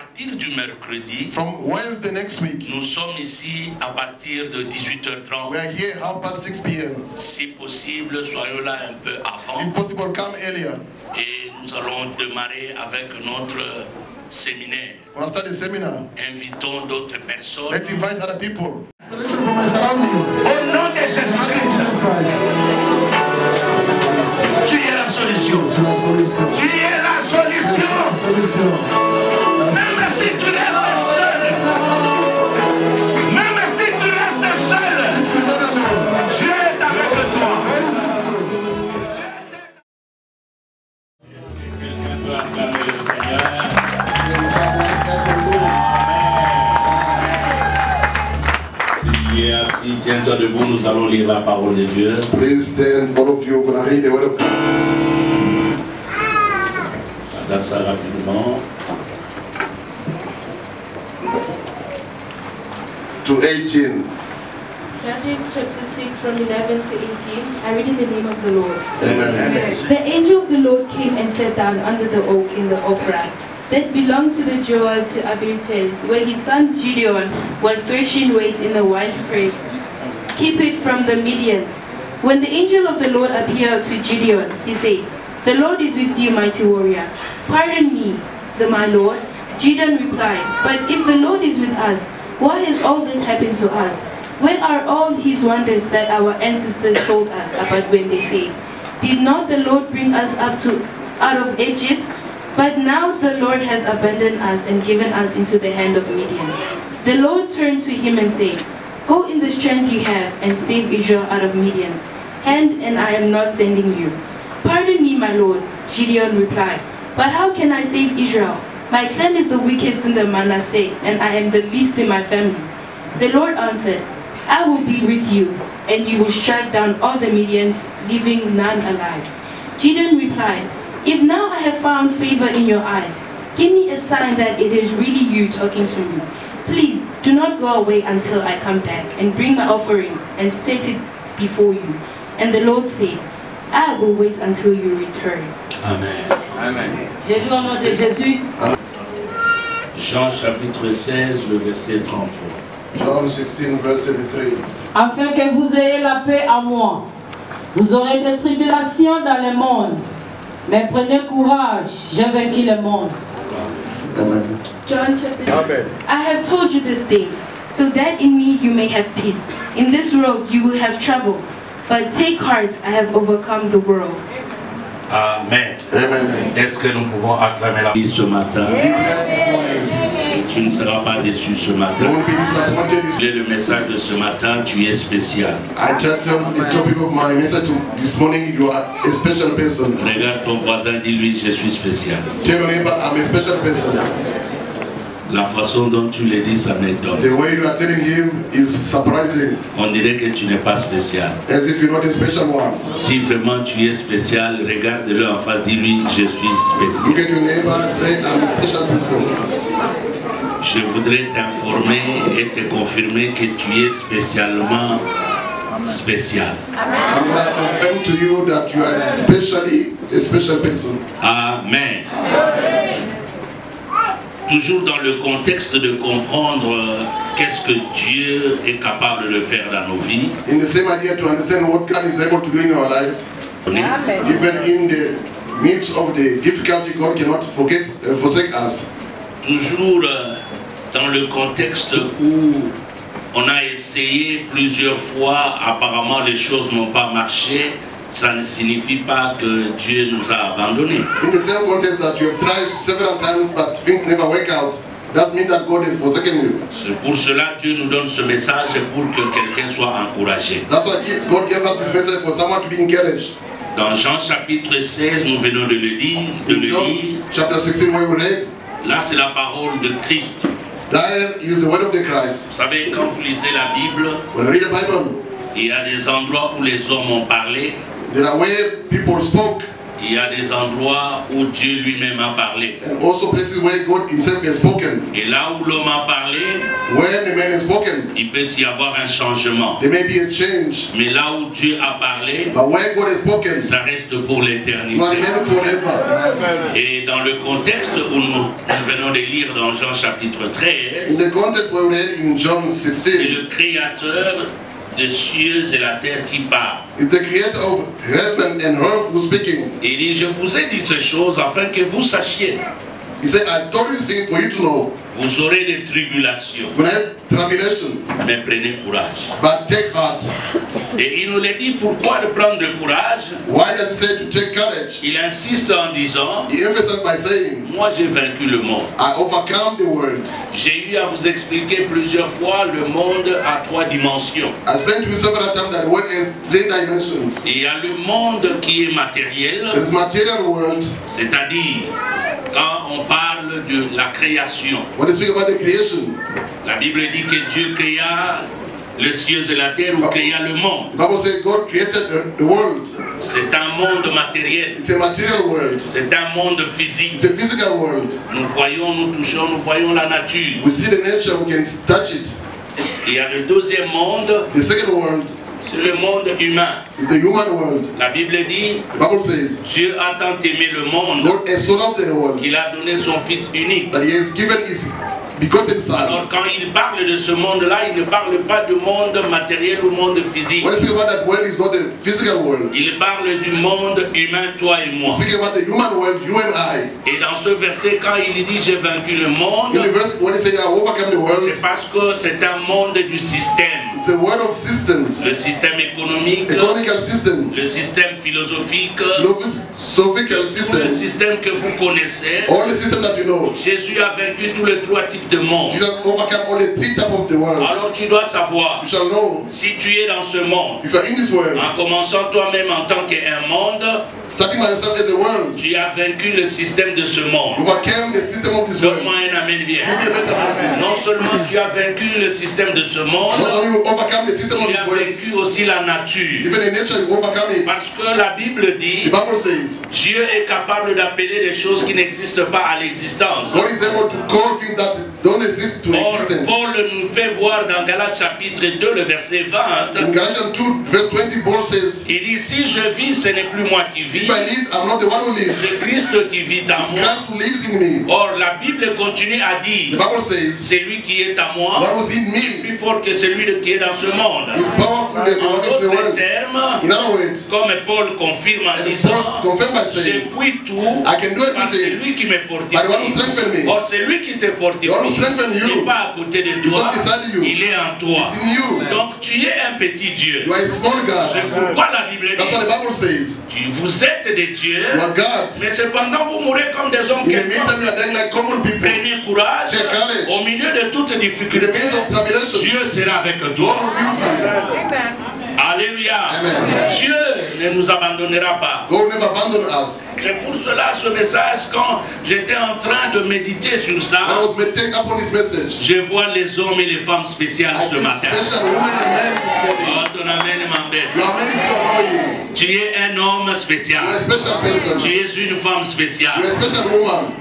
À partir du mercredi, from Wednesday next week, nous sommes ici à partir de 18h30. we are here 6:30 p.m. Si possible, soyons là un peu avant. If possible, come earlier. Et nous allons démarrer avec notre séminaire. When I start the seminar, Invitons d'autres personnes. let's invite other people. Solution for my surroundings. Au nom de Jésus-Christ, tu es la solution. Tu es la solution. Même si tu restes seul, Dieu est avec toi. Quelqu'un doit acclamer le Seigneur. Si tu es assis, tiens-toi debout, nous allons lire la parole de Dieu. Please stand, all of you, gonna read the word of God. Regarde ça rapidement. To 18. Judges chapter 6 from 11 to 18. I read in the name of the Lord. Amen. The angel of the Lord came and sat down under the oak in the Ophrah that belonged to the Joel to Abiathar, where his son Gideon was threshing wheat in the winepress. Keep it from the Midians. When the angel of the Lord appeared to Gideon, he said, "The Lord is with you, mighty warrior." "Pardon me, my Lord," Gideon replied, "but if the Lord is with us, why has all this happened to us? Where are all his wonders that our ancestors told us about when they say, 'Did not the Lord bring us out of Egypt?' But now the Lord has abandoned us and given us into the hand of Midian." The Lord turned to him and said, "Go in the strength you have and save Israel out of Midian's hand, and I am not sending you." "Pardon me, my Lord," Gideon replied, "but how can I save Israel? My clan is the weakest in the Manasseh, and I am the least in my family." The Lord answered, "I will be with you, and you will strike down all the Midians, leaving none alive." Gideon replied, "If now I have found favor in your eyes, give me a sign that it is really you talking to me. Please do not go away until I come back and bring my offering and set it before you." And the Lord said, "I will wait until you return." Amen. Amen. Jésus, au nom de Jésus. Jean chapitre 16, le verset 33. John 16, verse 33. Afin que vous ayez la paix en moi. Vous aurez des tribulations dans le monde, mais prenez courage, j'ai vaincu le monde. Amen. John chapter Amen. I have told you these things, so that in me you may have peace. In this world you will have trouble, but take heart, I have overcome the world. Amen. Amen. Est-ce que nous pouvons acclamer la vie ce matin? Be blessed this morning. Tu ne seras pas déçu ce matin. Don't be disappointed this Le message de ce matin, tu es spécial. I tell the topic of my message this morning, you are a special person. Regarde ton voisin, dis-lui, je suis spécial. Tell your neighbor, I'm a special person. La façon dont tu le dis, ça m'étonne. The way you are telling him is surprising, On dirait que tu n'es pas spécial. as if you're not a special one. Si vraiment tu es spécial, regarde-le en face, dis-lui, je suis Look spécial. at your neighbor, say, I'm a special person. Je voudrais t'informer et te confirmer que tu es spécialement spécial. I'm going to confirm to you that you are especially a special person. Amen. Toujours dans le contexte de comprendre qu'est-ce que Dieu est capable de faire dans nos vies. In the same idea, to understand what God is able to do in our lives, even in the midst of the difficulty, God cannot forsake us. Toujours dans le contexte où on a essayé plusieurs fois, apparemment les choses n'ont pas marché, ça ne signifie pas que Dieu nous a abandonnés. In the same context that you have tried several times, but things never work out, doesn't mean that God has forsaken you. C'est pour cela que Dieu nous donne ce message pour que quelqu'un soit encouragé. That's why God gave us this message for someone to be encouraged. Dans Jean chapitre 16, nous venons de le dire, In John chapter 16, where we read, là c'est la parole de Christ. there is the word of the Christ. Vous savez, quand vous lisez la Bible, When you read the Bible, il y a des endroits où les hommes ont parlé, there are where people spoke, Il y a des endroits où Dieu lui-même a parlé. And also places where God himself has spoken. Et là où l'homme a parlé, When the man has spoken, il peut y avoir un changement. there may be a change. Mais là où Dieu a parlé, But where God has spoken, ça reste pour it l'éternité. will remain forever. Et dans le contexte où nous venons de lire dans Jean chapitre 13, In the context where we read in John c'est 16, le Créateur des cieux et la terre qui parle. it's the creator of heaven and earth who's speaking. Il dit, je vous ai dit ces choses afin que vous sachiez. He said, I told you these things for you to know. Vous aurez des tribulations, When I have tribulation, mais prenez courage. but take heart. Et il nous le dit pourquoi de prendre du courage. Why does he say to take courage? Il insiste en disant, He emphasizes by saying, moi j'ai vaincu le monde. I overcome the world. J'ai eu à vous expliquer plusieurs fois le monde à 3 dimensions. I explained to you several times that the world has 3 dimensions. Il y a le monde qui est matériel, There's material world. c'est-à-dire quand on parle de la création. When they speak about the creation, La Bible dit que Dieu créa les cieux et la terre ou créa le monde. the Bible says God created the world. C'est un monde matériel, It's a material world. c'est un monde physique. It's a physical world. Nous voyons, nous touchons, nous voyons la nature. We see the nature, we can touch it. Il y a le deuxième monde, The second world c'est le monde humain. is the human world. La Bible dit, The Bible says Dieu a tant aimé le monde God has so loved the world qu'il a donné son Fils unique. that he has given his begotten son. Alors quand il parle de ce monde-là, il ne parle pas du monde matériel ou monde physique. When he speaks about that world, it's not the physical world. Il parle du monde humain, toi et moi. Speaking about the human world, you and I. Et dans ce verset, quand il dit j'ai vaincu le monde, In the verse when he says I overcome the world, c'est parce que c'est un monde du système. it's a world of systems. Le système économique, Economical system, le système philosophique, philosophical tout le system, système que vous connaissez. all the system that you know. Jésus a vaincu tous les 3 types de monde. Jesus overcome all the 3 types of the world. Alors tu dois savoir, You shall know si tu es dans ce monde, if you are in this world, en commençant toi-même en tant qu'un monde, starting by yourself as a world, tu as vaincu le système de ce you monde. overcame the system of this world. Donne-moi un amen bien. Give me a better man, please. Non seulement tu as vaincu le système de ce monde, Not only you overcome the system of tu this as world, vaincu aussi la nature. even in nature you overcome it. Parce que la Bible The dit, Bible says Dieu est capable d'appeler des choses qui n'existent pas à l'existence. God is able to call things that don't exist to Or, existence. Paul nous fait voir dans Galates chapitre 2, le verset 20, In Galatians 2 verse 20, Paul says, il dit, si je vis, ce n'est plus moi qui vis, if I live, I'm not the one who lives. c'est Christ qui vit en It's moi. Christ who lives in me. Or, la Bible continue à The dire, Bible says, c'est lui qui est en moi, what was in me plus fort que celui qui est dans ce monde. is powerful than the En one is in the d'autres world. termes, In other words, comme Paul confirme en and disant, Paul confirmed by je saying, puis tout, I can do parce que c'est everything lui qui me by the one who fortifie. strengthens me. Or, c'est lui qui te fortifie. The one who strengthens Il n'est you. pas à côté de He's toi, not beside you. il est en toi. It's in you. Donc, tu es un petit Dieu. You are a small C'est God. pourquoi la Bible That's what the dit, Bible says. vous êtes des dieux, You are God. mais cependant vous mourrez comme des hommes In the quelconques. meantime, you are dying like common people. Prenez courage, Take courage. au milieu de toutes In the difficultés, midst of tribulation, Dieu sera avec God toi. will be with Alléluia. Amen. Dieu ne nous abandonnera pas. you. God will never abandon us. C'est pour cela ce message, quand j'étais en train de méditer sur When I ça, was meditating upon this message, je vois les hommes et les femmes spéciales I ce see matin. special women and men this morning. Oh, ton amen m'embête. You are many so annoying. Tu es un homme You are a spécial. special person. Tu es une femme You are spéciale. a special woman.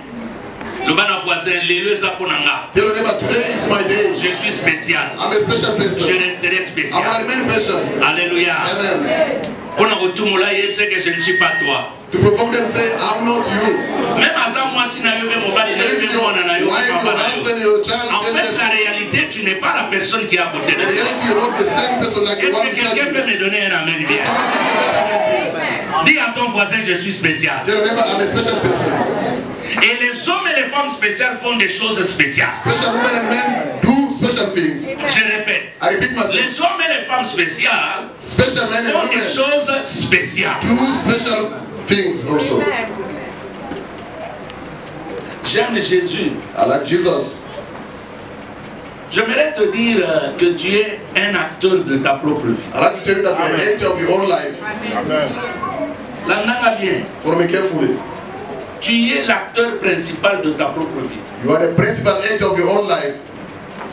Le bana voisin, lelo eza mpo na nga. Tell your neighbor, today is my day. Je suis spécial. I'm a special Je person. resterai I'm spécial. gonna remain patient. Alléluia. Amen. Pour kotumula yebise que je ne suis pas toi. To provoke them, say, I'm not you. Même aza mwasi na yo mpe mobali na yo If mpe your mwana na yo wife, mpe your papa na yo. husband, your child, En tell fait, them, la réalité, tu n'es pas la personne qui est à côté de in toi. reality, you're not the same person like the Est-ce one que beside quelqu'un peut you. me donner un amen bien? Somebody give me a better name, please. Dis à ton voisin, je suis spécial. Tell your neighbor, I'm a special person. Et les hommes et les femmes spéciales font des choses spéciales. Special women and men do special things. Je répète. I repeat myself. Les hommes et les femmes spéciales Special men and font des women choses spéciales. do special things also. J'aime Jésus. I like Jesus. J'aimerais te dire que tu es un acteur de ta propre vie. I like to tell you that you're an actor of your own life. L'annonce bien. Follow me carefully. Tu es l'acteur principal de ta propre vie. You are the principal actor of your own life.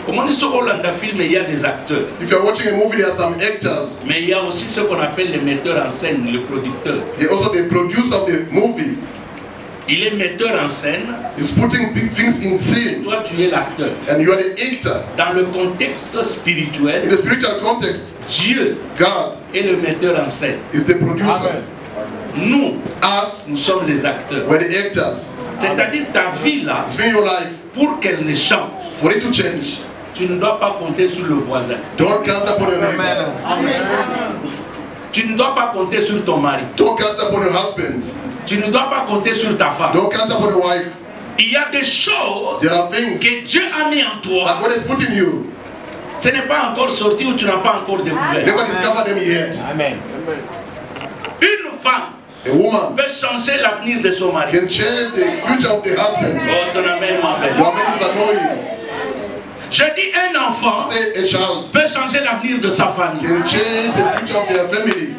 Comment on dit sur Hollanda film, il y a des acteurs. If you are watching a movie, there are some actors. Mais il y a aussi ce qu'on appelle les metteurs en scène, le producteur. They also the producer of the movie. Il est metteur en scène. He's putting big things in scene. Toi, tu es l'acteur. And you are the actor. Dans le contexte spirituel, In the spiritual context, Dieu God est le metteur en scène. is the producer. Nous, Us, sommes les acteurs. we're the actors. C'est-à-dire ta vie là, It's been your life. pour qu'elle ne change, For it to change, tu ne dois pas compter sur le voisin. don't count upon your neighbor. Tu ne dois pas compter sur ton mari. Don't count upon your husband. Tu ne dois pas compter sur ta femme. Don't count upon your wife. Il y a des choses There are things que Dieu a mis en that toi. God has put in you. Ce n'est pas encore sorti ou tu n'as pas encore découvert. Never discovered them yet. Une femme A woman peut changer l'avenir de son mari. can change the future of the husband. Oh, ton amen m'appelle. Your man is annoying. Je dis un enfant Say a child peut changer l'avenir de sa famille. can change the future of their family.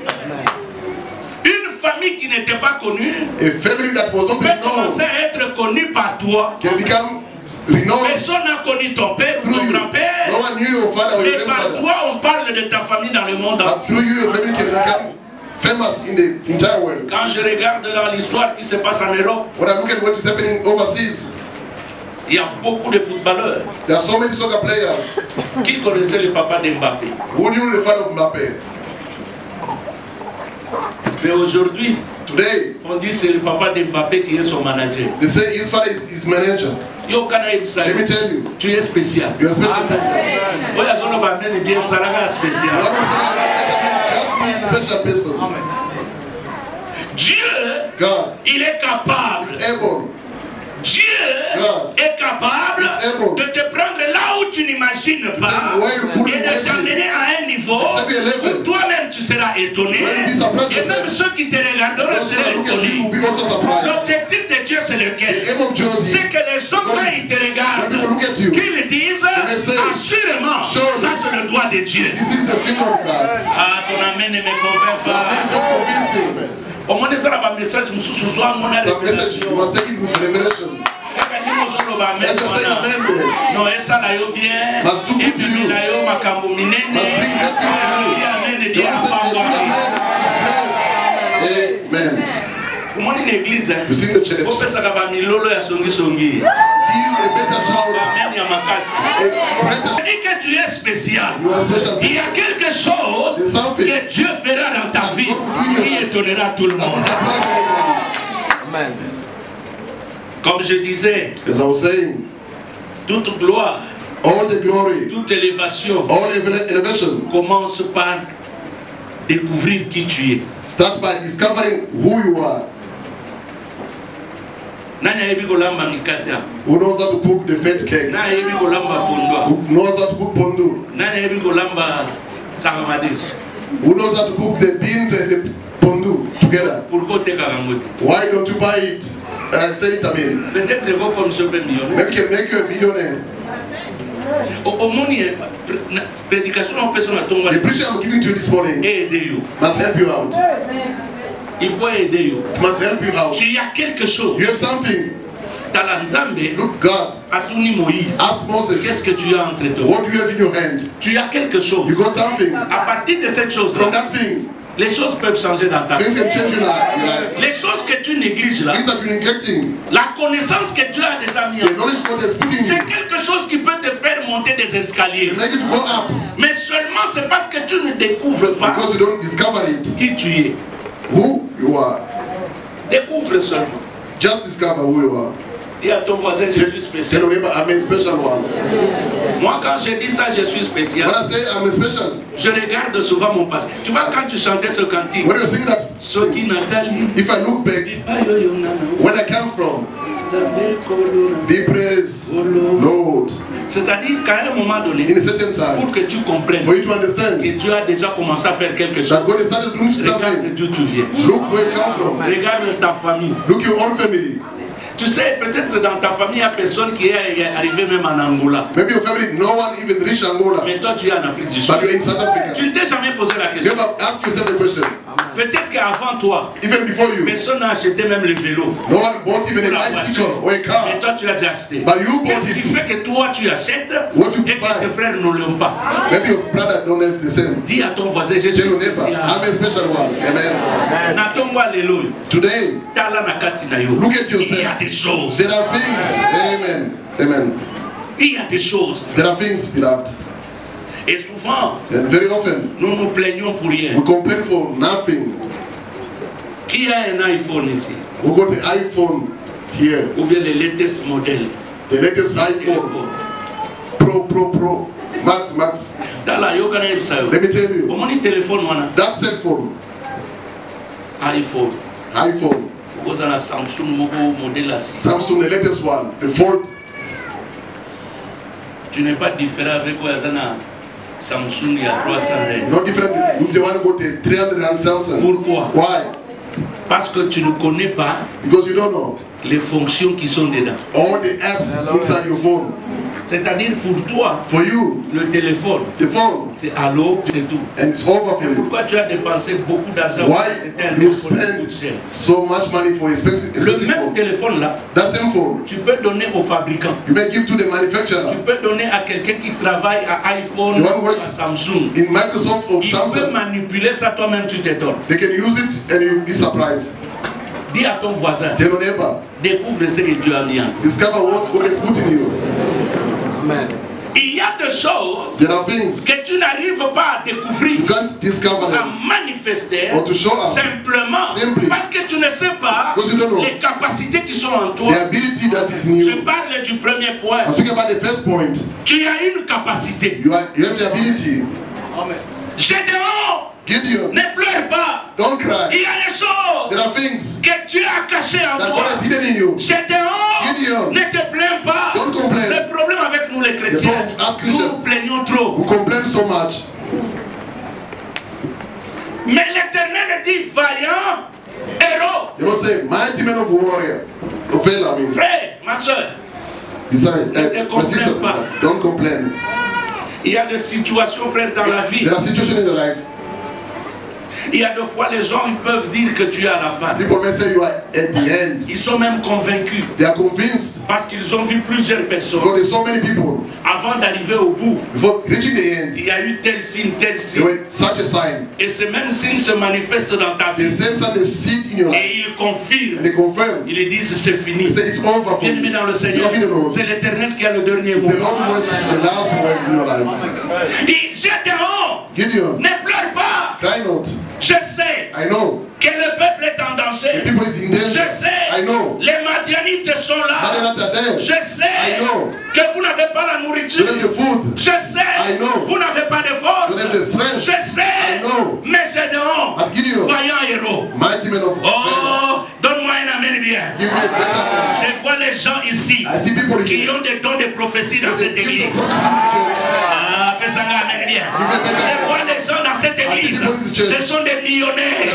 Une famille qui n'était pas connue A family that was not peut commencer renowned à être connue par toi. can become renowned. Personne n'a connu ton père ou Through ton you. grand-père. No one knew your father or your Mais par grandfather. toi, on parle de ta famille dans le monde But entier. through you, your family can become famous in the entire world. Quand je regarde dans l'histoire qui se passe en Europe, When I look at what is happening overseas, il y a beaucoup de footballeurs there are so many soccer players qui connaissaient le papa d'Mbappé. who knew the father of Mbappe. Mais aujourd'hui, Today, on dit que c'est le papa d'Mbappé qui est son manager. they say his father is his manager. Yo, Kana Ibsa, Let me tell you, tu es spécial. you're a special person. Oya solo ba mene bien Saraga You spécial. are not saying just be a special person. Dieu, God il est capable. is able. Dieu God est capable is able de te prendre là où tu n'imagines pas where you couldn't et de imagine. t'amener à un niveau Maybe a level. où toi-même tu seras étonné Where you be surprised et même yourself. ceux qui te regarderont Those that seront look at you will étonnés. be also surprised. L'objectif de Dieu c'est lequel? The aim of Jesus is C'est que les hommes quand ils te when people regardent, look at you, qu'ils disent they say, assurément surely, ça c'est le doigt de Dieu. this is the finger of God. Ah, ton amen ne me convainc That is pas. not convincing. Au moins ça là un message mususu soit mon Some message you must take it with revelation. Let's just say amen there. Non, ça là yo bien. Must do good to you. Et là yo makambo minene. Must bring that thing to you. Amen The bien. Bible says a good amen is blessed. Amen. Comment une église You see the church. Faut pesa kaba milolo ya songi songi. Give a better shout. Amen ya makasi. A greater shout. Dis que tu es spécial. You are special. Il y a quelque chose C'est something. que Dieu fera dans ta vie qui étonnera tout le monde. Surprise everybody. Amen. Comme je disais, As I was saying, toute gloire, all the glory, toute élévation all elevation commence par découvrir qui tu es. start by discovering who you are. Nani ayebi kolamba mikate? Who knows how to cook the fat cake? Nani ayebi kolamba kondwa? Who knows how to cook pondu? Nani ayebi kolamba sakamadesi? Who knows how to cook the beans and the pondu together? Pourquoi oteka yango te? Why don't you buy it? Sell it, I mean. Peut-être vos commissions peut millionnaire. Maybe can make you a millionaire. Omoni prédication en personne à ton The preacher I'm giving to you this morning aider you. must help you out. Il faut aider you. It must help you out. Tu as quelque chose. You have something. Dans Nzambe, Look, God Atuni Moïse. asked Moses, Qu'est-ce que tu as entre toi? what do you have in your hand? Tu as quelque chose. You got something. À partir de cette chose, From that thing, les choses peuvent changer dans ta things vie. can change your life. Les choses que tu négliges là, Things that you're neglecting, la connaissance que tu as déjà mis the en knowledge God has put in c'est you, quelque chose qui peut te faire monter des escaliers. make it go up Mais seulement c'est parce que tu ne découvres pas because you don't discover it. qui tu es. Who you are. Découvre seulement. Just discover who you are. Dis à ton voisin, je suis Tell spécial. your neighbor, I'm a special one. Moi, quand je dis ça, je suis When spécial. I say I'm a special, Je regarde souvent mon passé. Tu vois, quand tu chantais ce cantique, when you're singing that, Soki Nathalie, if I look back, where I come from, be praised, Lord, c'est-à-dire qu'à un moment donné, in a certain time, pour que tu comprennes for you to understand que Dieu a déjà commencé à faire quelque chose, that God has started doing regarde something. d'où tu viens. Look where you come from. Regarde ta famille. Look your own family. Tu sais, peut-être dans ta famille, il n'y a personne qui est arrivé même en Angola. Maybe your family, no one even reached Angola, Mais toi, tu es en Afrique du Sud. but you're in South Africa. Tu ne t'es jamais posé la You question. ever ask yourself the question, Peut-être qu'avant toi, Even before you, personne n'a acheté même le vélo. no one bought even a bicycle or a Mais car. toi, tu l'as déjà acheté. But you bought Qu'est-ce qui it. fait que toi, tu achètes What you et que buy. tes frères ne l'ont pas? Maybe your brother don't have the same. Dis à ton voisin, je suis Tell your neighbor, spécial. I'm a special one. Amen. Natongwa lelo. Today, Tala na kati na yo. look at Il y a yourself. des choses. There are things. Amen. Amen. Il y a des choses. There are things, beloved. Et souvent, And very often, nous nous plaignons pour rien. we complain for nothing. Qui a un iPhone ici? We got the iPhone here. Ou bien le latest modèle? The latest iPhone. Pro. Max. Tala yo kana yebisa yo. Let me tell you, Omoni téléphone wana. that cell phone, iPhone. iPhone, na Samsung moko modèle à 6. Samsung, the latest one, the Fold. Tu n'es pas différent avec Wazana Samsung il y a 300 ans. Not different with the one who got the 300 Samsung. Pourquoi? Why? Parce que tu ne connais pas Because you don't know les fonctions qui sont dedans. all the apps inside your phone. C'est-à-dire pour toi, For you, le téléphone, the phone, c'est allô, c'est tout. and it's over for Mais you. pourquoi tu as dépensé beaucoup d'argent pour Why cet un you téléphone qui coûte spend cher? so much money for a Le expensive même phone? téléphone là, That same phone, tu peux donner au fabricant. you may give to the Tu manufacturer. peux donner à quelqu'un qui travaille à iPhone, The one who à works Samsung. in Microsoft or Il peut Samsung. manipuler ça, toi-même tu t'étonnes. They can use it and you'll be surprised. Dis à ton voisin, Tell your neighbor, découvre ce que Dieu a mis en toi. discover what God has put in you. Il y a des choses There are things que tu n'arrives pas à découvrir, you can't discover à them manifester or to show up. simplement Simply. parce que tu ne sais pas Because you don't know. les capacités qui sont en toi. The ability that is in Je you. parle du premier point. I'm speaking about the first point. Tu as une capacité. You have the ability. Gédéon, Gideon, ne pleure pas. don't Il cry. y a des choses There are things que Dieu a cachées en that toi. God has hidden in you. Gédéon, Gideon, ne te plains pas. don't complain. Le problème avec nous les chrétiens, The problem with us nous nous Christians. plaignons trop. We complain so much. Mais l'Éternel dit vaillant, héros. You don't say, mighty man of warrior. Of valor, I mean. Frère, ma soeur, Besides, Ne my sister, complain pas. don't complain. il y a des situations, frère, dans la vie. There are situations in your life. Il y a des fois, les gens ils peuvent dire que tu es à la fin. People may say you are at the end. Ils sont même convaincus They are convinced parce qu'ils ont vu plusieurs personnes. because there's so many people. Avant d'arriver au bout, Before reaching the end, il y a eu tel signe, tel there signe. was such a sign. Et ce même signe se manifeste dans ta The vie. same sign they see it in your life. Et ils confirment. And they confirm. Ils disent c'est fini. They say it's over for you. Bien-aimé dans le Seigneur, Love in the Lord. c'est l'Éternel qui a le dernier It's mot. the Lord who has the last word in your life. Et Gédéon, Gideon, ne pleure pas. cry not. Je sais I know. que le peuple est en The danger. people is in danger. Je sais, I know. les Madianites sont But they're là. not there. Je I sais know. que vous n'avez pas la You nourriture. don't have the food. Je sais, I know. vous n'avez pas de You don't have the force. strength. Je sais, I know. mais Gédéon, But Gideon, vaillant héros. mighty man of valor. Oh, donne-moi un amen bien. Give me a better man. Je vois les gens ici I see people qui here. ont des dons de prophétie dans cette Give église. the prophecy in this church. Ah, que ça m'amène bien. Je vois les gens dans cette église. Ce sont des millionnaires.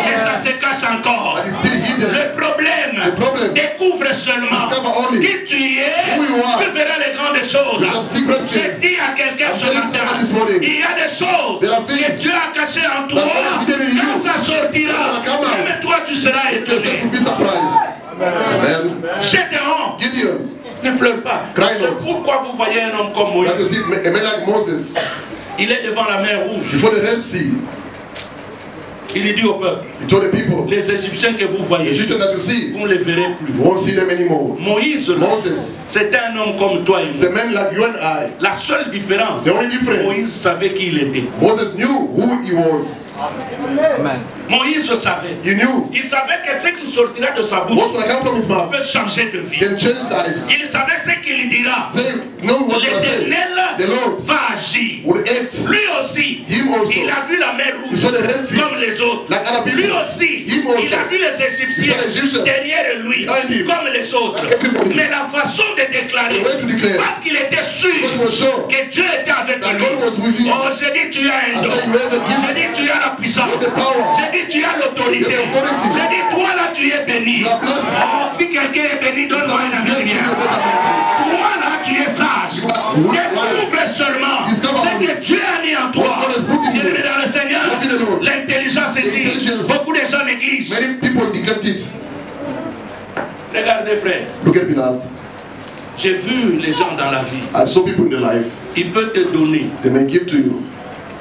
Mais ça se cache encore. But it's still hidden. Le problème, découvre seulement Discover only qui tu es. who you are. Tu verras les grandes choses. You shall see great Je things. dis à quelqu'un I'm ce telling matin, someone this morning. il y a des choses There are que things Dieu a cachées en toi. that God has hidden in you. Quand ça sortira, That will come out. même toi tu seras Yourself étonné. will be surprised. Amen. Gédéon, Gideon, ne pleure pas. Cry C'est not. pourquoi vous voyez un homme comme Moïse. like you see a man like Moses Il est devant la mer Rouge. before the Red Sea. Il dit au peuple, He told the people, les Égyptiens que vous the voyez, Egyptians that you see, vous ne les verrez plus. you won't see them anymore. Moïse, là, Moses, c'était un homme comme toi et it's a moi. man like you and I. La seule différence, The only difference, Moïse savait qui il était. Moses knew who he was. Moïse savait. He knew Il savait que ce qui sortira de sa bouche what would come from his mouth peut changer de vie. can change lives. Il savait ce qu'il dira. Say, know what to say. L'Éternel The Lord va agir. would act. Lui aussi, Him also. il a vu la mer He rouge saw the Red Sea comme les autres. like other Lui people. aussi, Him also. il a vu les He Égyptiens saw the Egyptians derrière lui behind him. comme les autres. Like everybody. Mais la façon de déclarer, The way to declare. parce qu'il était sûr Because he was sure que Dieu était avec that lui. God was with him. Oh, j'ai dit tu as un I don. said, you have a gift. J'ai dit tu as la puissance. You have the power. J'ai dit tu as l'autorité. You have authority. J'ai dit toi là tu es béni. You are blessed. Oh, si quelqu'un est béni, donne-moi un amen bien. Toi là tu es sage. Découvre seulement Discover ce que Dieu a mis en toi. What God has put in you. Bien-aimé dans le Seigneur, Love in the Lord. l'intelligence réussir. intelligence. Beaucoup de gens négligent. Many people neglect it. Regardez frère, Look at beloved. j'ai vu les gens dans la vie. I saw people in their life. Ils peuvent te donner They may give to you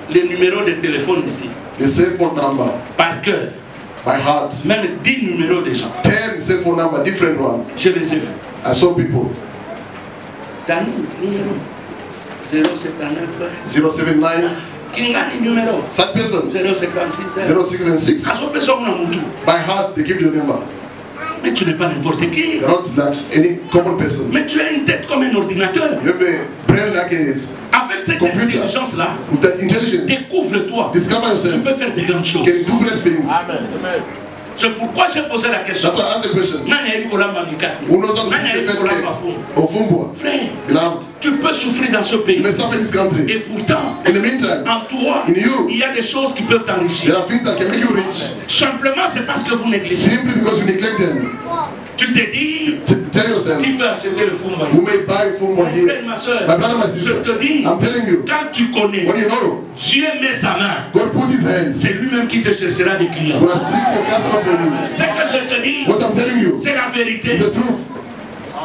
les numéros de téléphone ici, the cell phone number par cœur. by heart. Même 10 numéros de gens. 10 cell phone number, different ones. Je les ai vus. I saw people. Dani, numéro 079. 079. Kingani, numéro Such person. 056. 066. Aso personne n'a mon tour. By heart, they give you the number. Mais tu n'es pas n'importe qui. You're not like any common person. Mais tu as une tête comme un ordinateur. You have a brain like a Avec cette computer. intelligence-là, With that intelligence, découvre-toi. discover Tu yourself. peux faire de grandes You choses. can do great things. C'est pourquoi j'ai posé la question. That's why I asked the question. Nani ayi kolamba mikati? Who knows how to Nani do ayi the kolamba first fumu? of Fumbua? Frère, Beloved, tu peux souffrir dans ce you pays. may suffer in this country. Et pourtant, In the meantime, en toi, in you, il y a des choses qui peuvent there t'enrichir. are things that can make you rich. Simplement, c'est parce que vous négligez. Simply because you neglect them. Tu te dis, Tell yourself, qui peut acheter le Fumba who ici? may buy Fumbua Mon frère, here. ma soeur, My brother, my je sister, te dis, I'm telling you, quand tu connais, what do you know? Dieu met sa main. God put his hands. C'est lui-même qui te cherchera des clients. Gonna seek for customer for you. Ce que je te dis, What I'm telling you c'est la vérité. is the truth.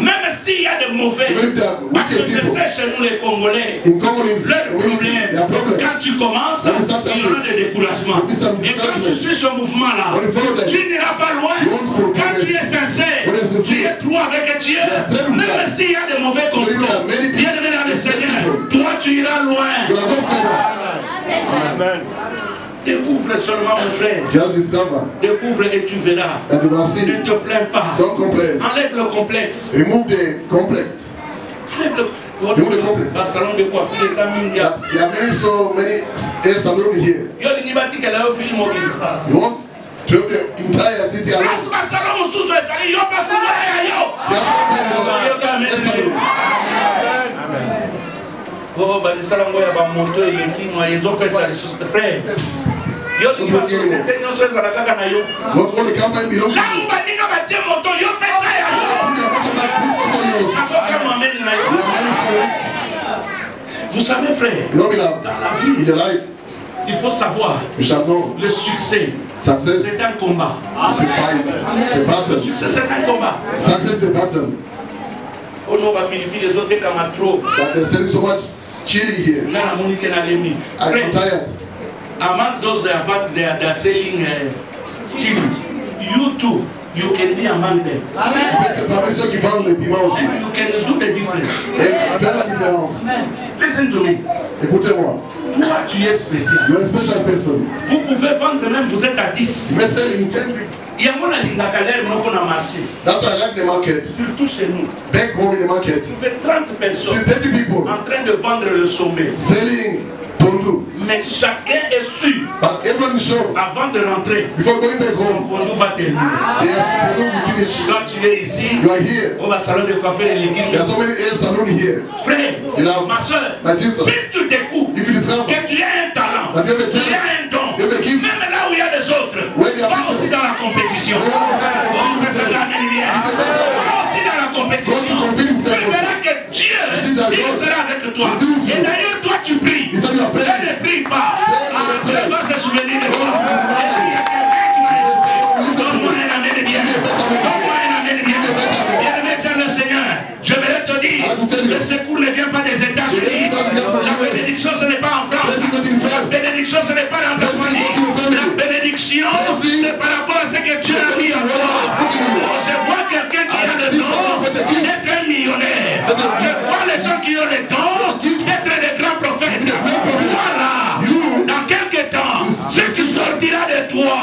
Même s'il y a des mauvais, Even if there are parce que wicked je people, sais chez nous les Congolais, in Congolese leur community, there are problème, problems. quand tu commences, When you start il y aura des découragements. There'll be some Et quand tu discouragement. suis ce mouvement-là, When you follow them, tu n'iras pas loin. you won't progress. Quand tu es sincère, When you're tu sincere, es trou avec Dieu, straight with même God. s'il y a des mauvais Even if there complots, are many people, bien aimé dans le Seigneur, toi tu iras loin. gonna go further. Découvre seulement mon frère. Just discover Découvre et tu verras. and you're gonna see. Ne te plains pas. Don't complain. Enlève le complexe. Remove the complex. Enlève le Remove the complex. Dans le salon de coiffure, les amis, There are so many hair salons here. yo linibati qu'elle a film mobile. You want to have the entire city around. Parce que salon mosusu ezali yo pas fumba ya yo. Just open the hair salon. Oh ba misalango ya ba moto eleki mwa yezo pesa lisusu frère. Yo linibati société nyonso ezala kaka na yo. Not all the company belong to Là you. où baninga batie moto yo pesa ya yo. Put your bottom back, put also yours. Afoka mwameni na You yo. are many sorry. Vous savez frère, You know, beloved, dans la vie, in the life, il faut savoir you shall know le succès, success. c'est un combat. It's a fight. It's a Le battle. succès c'est un combat. Success is a battle. Oh non, ba pilipili les autres comme trop. But they're selling so much chili here. Na monique na lemi. I'm Frère, tired. among those that are selling chili, you too, you can be among them. Parmi ceux qui vendent les piments aussi. And you can do the difference. Et faire la différence. Listen to me. Écoutez-moi. Toi, tu es spécial. You're a special person. Vous pouvez vendre même, vous êtes à 10. You may sell in 10. Il y a mon alingakaler, mon marché. That's why I like the market. Surtout chez nous. Back home in the market. Tu fais 30 See personnes 30 people en train de vendre le sommet. selling tondu. Mais chacun est sûr, But everyone is sure avant de rentrer, before going back ton home, pondou va terminer. they have tondu to finish. Quand tu es ici, You are here. on va salon de café et There are légumes. so many hair salons here. Frère, ma soeur, My sister, si tu découvres if you discover que tu as un talent, that you have a tu as talent, un don, you have a gift, même là où il y a des autres, where there are va people, aussi dans la compétition. Go also- Oh, que ça t'amène bien. Va aussi dans la compétition. Go to compete with Tu them. verras que Dieu, See that il God sera avec toi. will do with Et you. d'ailleurs, toi, tu pries. He said you are Dieu praying. ne prie pas. Ah, will Dieu pray. va se souvenir de toi. God will Et s'il y a quelqu'un qui m'a aidé, donne-moi un amène bien. Donne-moi un amène bien. Bien-aimé, c'est le Seigneur. Je vais te dire, le secours ne vient pas des États-Unis. La bénédiction, ce n'est pas en France. La bénédiction, ce n'est pas dans ta famille. La bénédiction, c'est par rapport à ce que Dieu a mis en toi. Je vois quelqu'un qui a le don d'être un millionnaire. Je vois les gens qui ont le don d'être des grands prophètes. Voilà. Dans quelques temps, ce qui sortira de toi,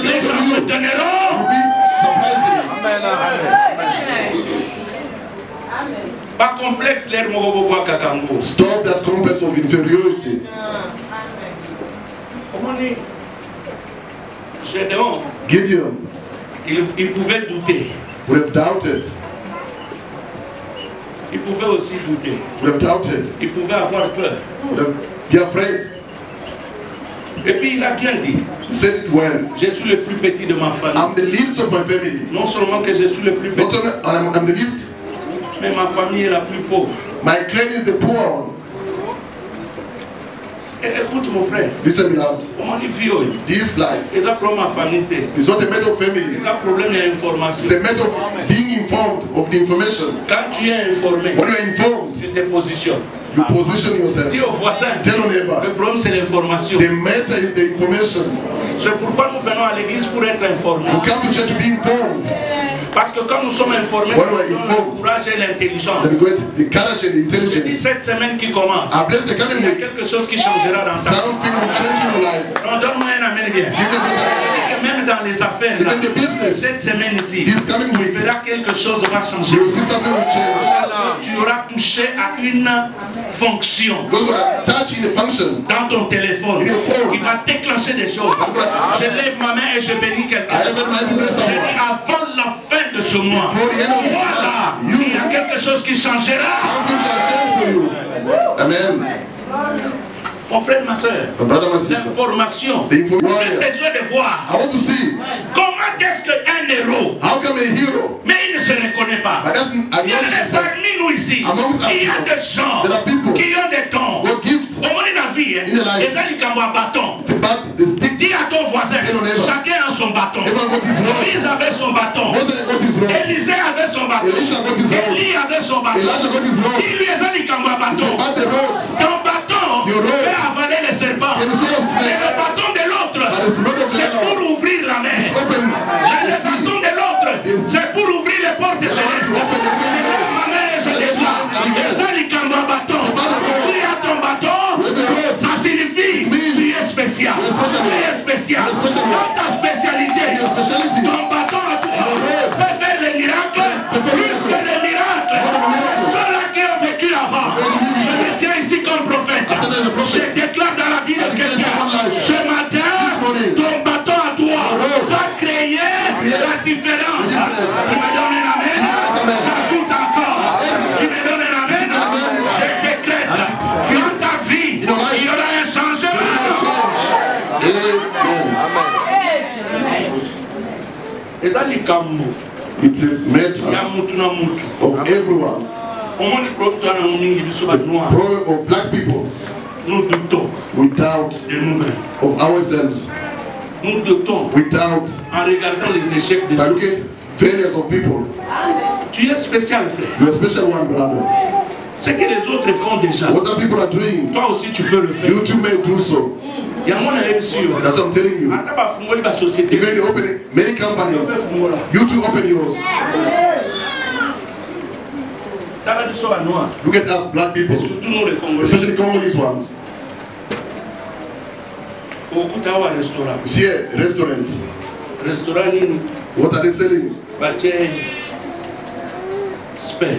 les gens se donneront. will be surprising. Pas complexe, l'air Mogobobo Kakango. Stop that complex of inferiority. Comment dit Gédéon, Gideon il pouvait douter. would have doubted. Il pouvait aussi douter. Would have doubted. Il pouvait avoir peur. Would have be afraid. Et puis il a bien dit, He said it well. je suis le plus petit de ma famille. I'm the least of my family. Non seulement que je suis le plus Not petit, only I'm the least, mais ma famille est la plus pauvre. my clan is the poor one. Écoute mon frère. Listen, beloved. Comment il vit aujourd'hui? This life C'est un problème à famille. is not a matter of family. C'est un problème d'information. It's a matter of being informed of the information. Quand tu es informé, When you are informed, tu te positionnes. you position yourself. Dis au voisin. Tell your neighbor. Le problème c'est l'information. The matter is the information. C'est pourquoi nous venons à l'église pour être informés. You come to church to be informed. Parce que quand nous sommes informés, When we are nous avons informed, le courage et l'intelligence. then get the courage and Je dis intelligence. cette semaine qui commence, I bless the il y coming a week. quelque chose qui changera dans ta vie. Something will change in your life. Non, donne-moi un amen bien. Give me the Que même dans les affaires, là, even the business. cette semaine ici, This coming tu week, verras quelque chose va changer. you will see something will change. Parce que tu auras touché à une fonction Because you are touch in the function. dans ton téléphone. In your phone. Il va déclencher des choses. Je lève ma main et je bénis quelqu'un. I have my bless Je dis someone. avant la fin de ce mois, For the end of this voilà, month, il y a quelque chose qui changera. something shall change for you. Amen. Mon frère, ma soeur, My brother, my sister. l'information. The J'ai information. besoin de voir I want to see comment est-ce qu'un héros, how come a hero mais il ne se reconnaît pas. but doesn't Il y a acknowledge himself. parmi nous ici, Amongst us, il y a des gens there are people qui ont des dons. what gifts Au moins la vie, in the life. les alicambo à bâton. to bat the stick. Dis à ton voisin, Et non, non. chacun a son bâton. Everyone got his rod. Moïse avait son bâton. Moses got his rod. Élisée avait son bâton. Elisha got his rod. Élie avait son bâton. Elijah got his rod. Dis lui les alicambo à To bâton. bat the rods. Ton bâton Your rod. fait avaler les serpents. Can you see us Mais snakes? le bâton de l'autre, But the rod of the c'est pour other ouvrir la mer. is open. Le bâton de l'autre, c'est pour ouvrir les portes célestes. Open the Je lève ma main et je déclare. Les alicambo à bâton. Tu as ton bâton. Ça signifie tu es spécial. Tu es spécial. Dans ta spécialité, Your speciality. ton bâton à toi peut faire les miracles plus que les miracles. Ceux-là qui ont vécu avant, je me tiens ici comme prophète. Je déclare dans la vie de quelqu'un, ce matin, ton bâton à toi va créer la différence. Tu me donnes un amen, j'ajoute encore. Tu me donnes un amen, je décrète dans ta vie, il y aura un changement. Amen. Les alikambo, It's a ya matter mutu na mutu. of everyone. Comment le problème dans mingi biso ba The noir, problem of black people, nous doutons we doubt de nous-mêmes. of ourselves. Nous doutons We doubt en regardant les échecs des by autres. looking at failures of people. Tu es spécial, frère. You're a special one, brother. Ce que les autres font déjà, What other people are doing, toi aussi tu peux le faire. you too may do so. Il y a mon réussi. That's what I'm telling you. Ata ba fungoli ba société. Even in opening many companies, you too open yours. Tala biso ba noir. Look at us black people, Surtout nous les Congolais. especially Congolese ones. Okuta wa restaurant. You see a restaurant, Restaurant nini what are they selling? bache spare.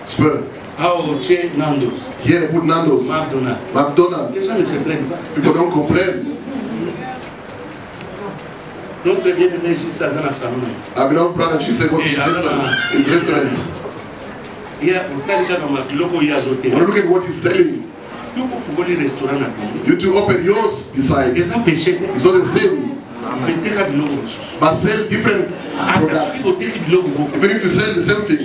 Spur. Au che Nando's, Here they put Nando's, McDonald's. McDonald's. Les gens ne se plaignent pas. People don't complain. Notre bien-aimé Gisa Zana Salon. I beloved brother, she said, what is this? His restaurant. Il y a autant de gens qui l'ont eu à zoter. When you look at what he's selling, Tu peux fungoli restaurant na Congo. you to open yours beside. Ils ont péché. It's not the same, Peut-être que l'eau. but sell different products. Even if you sell the same thing,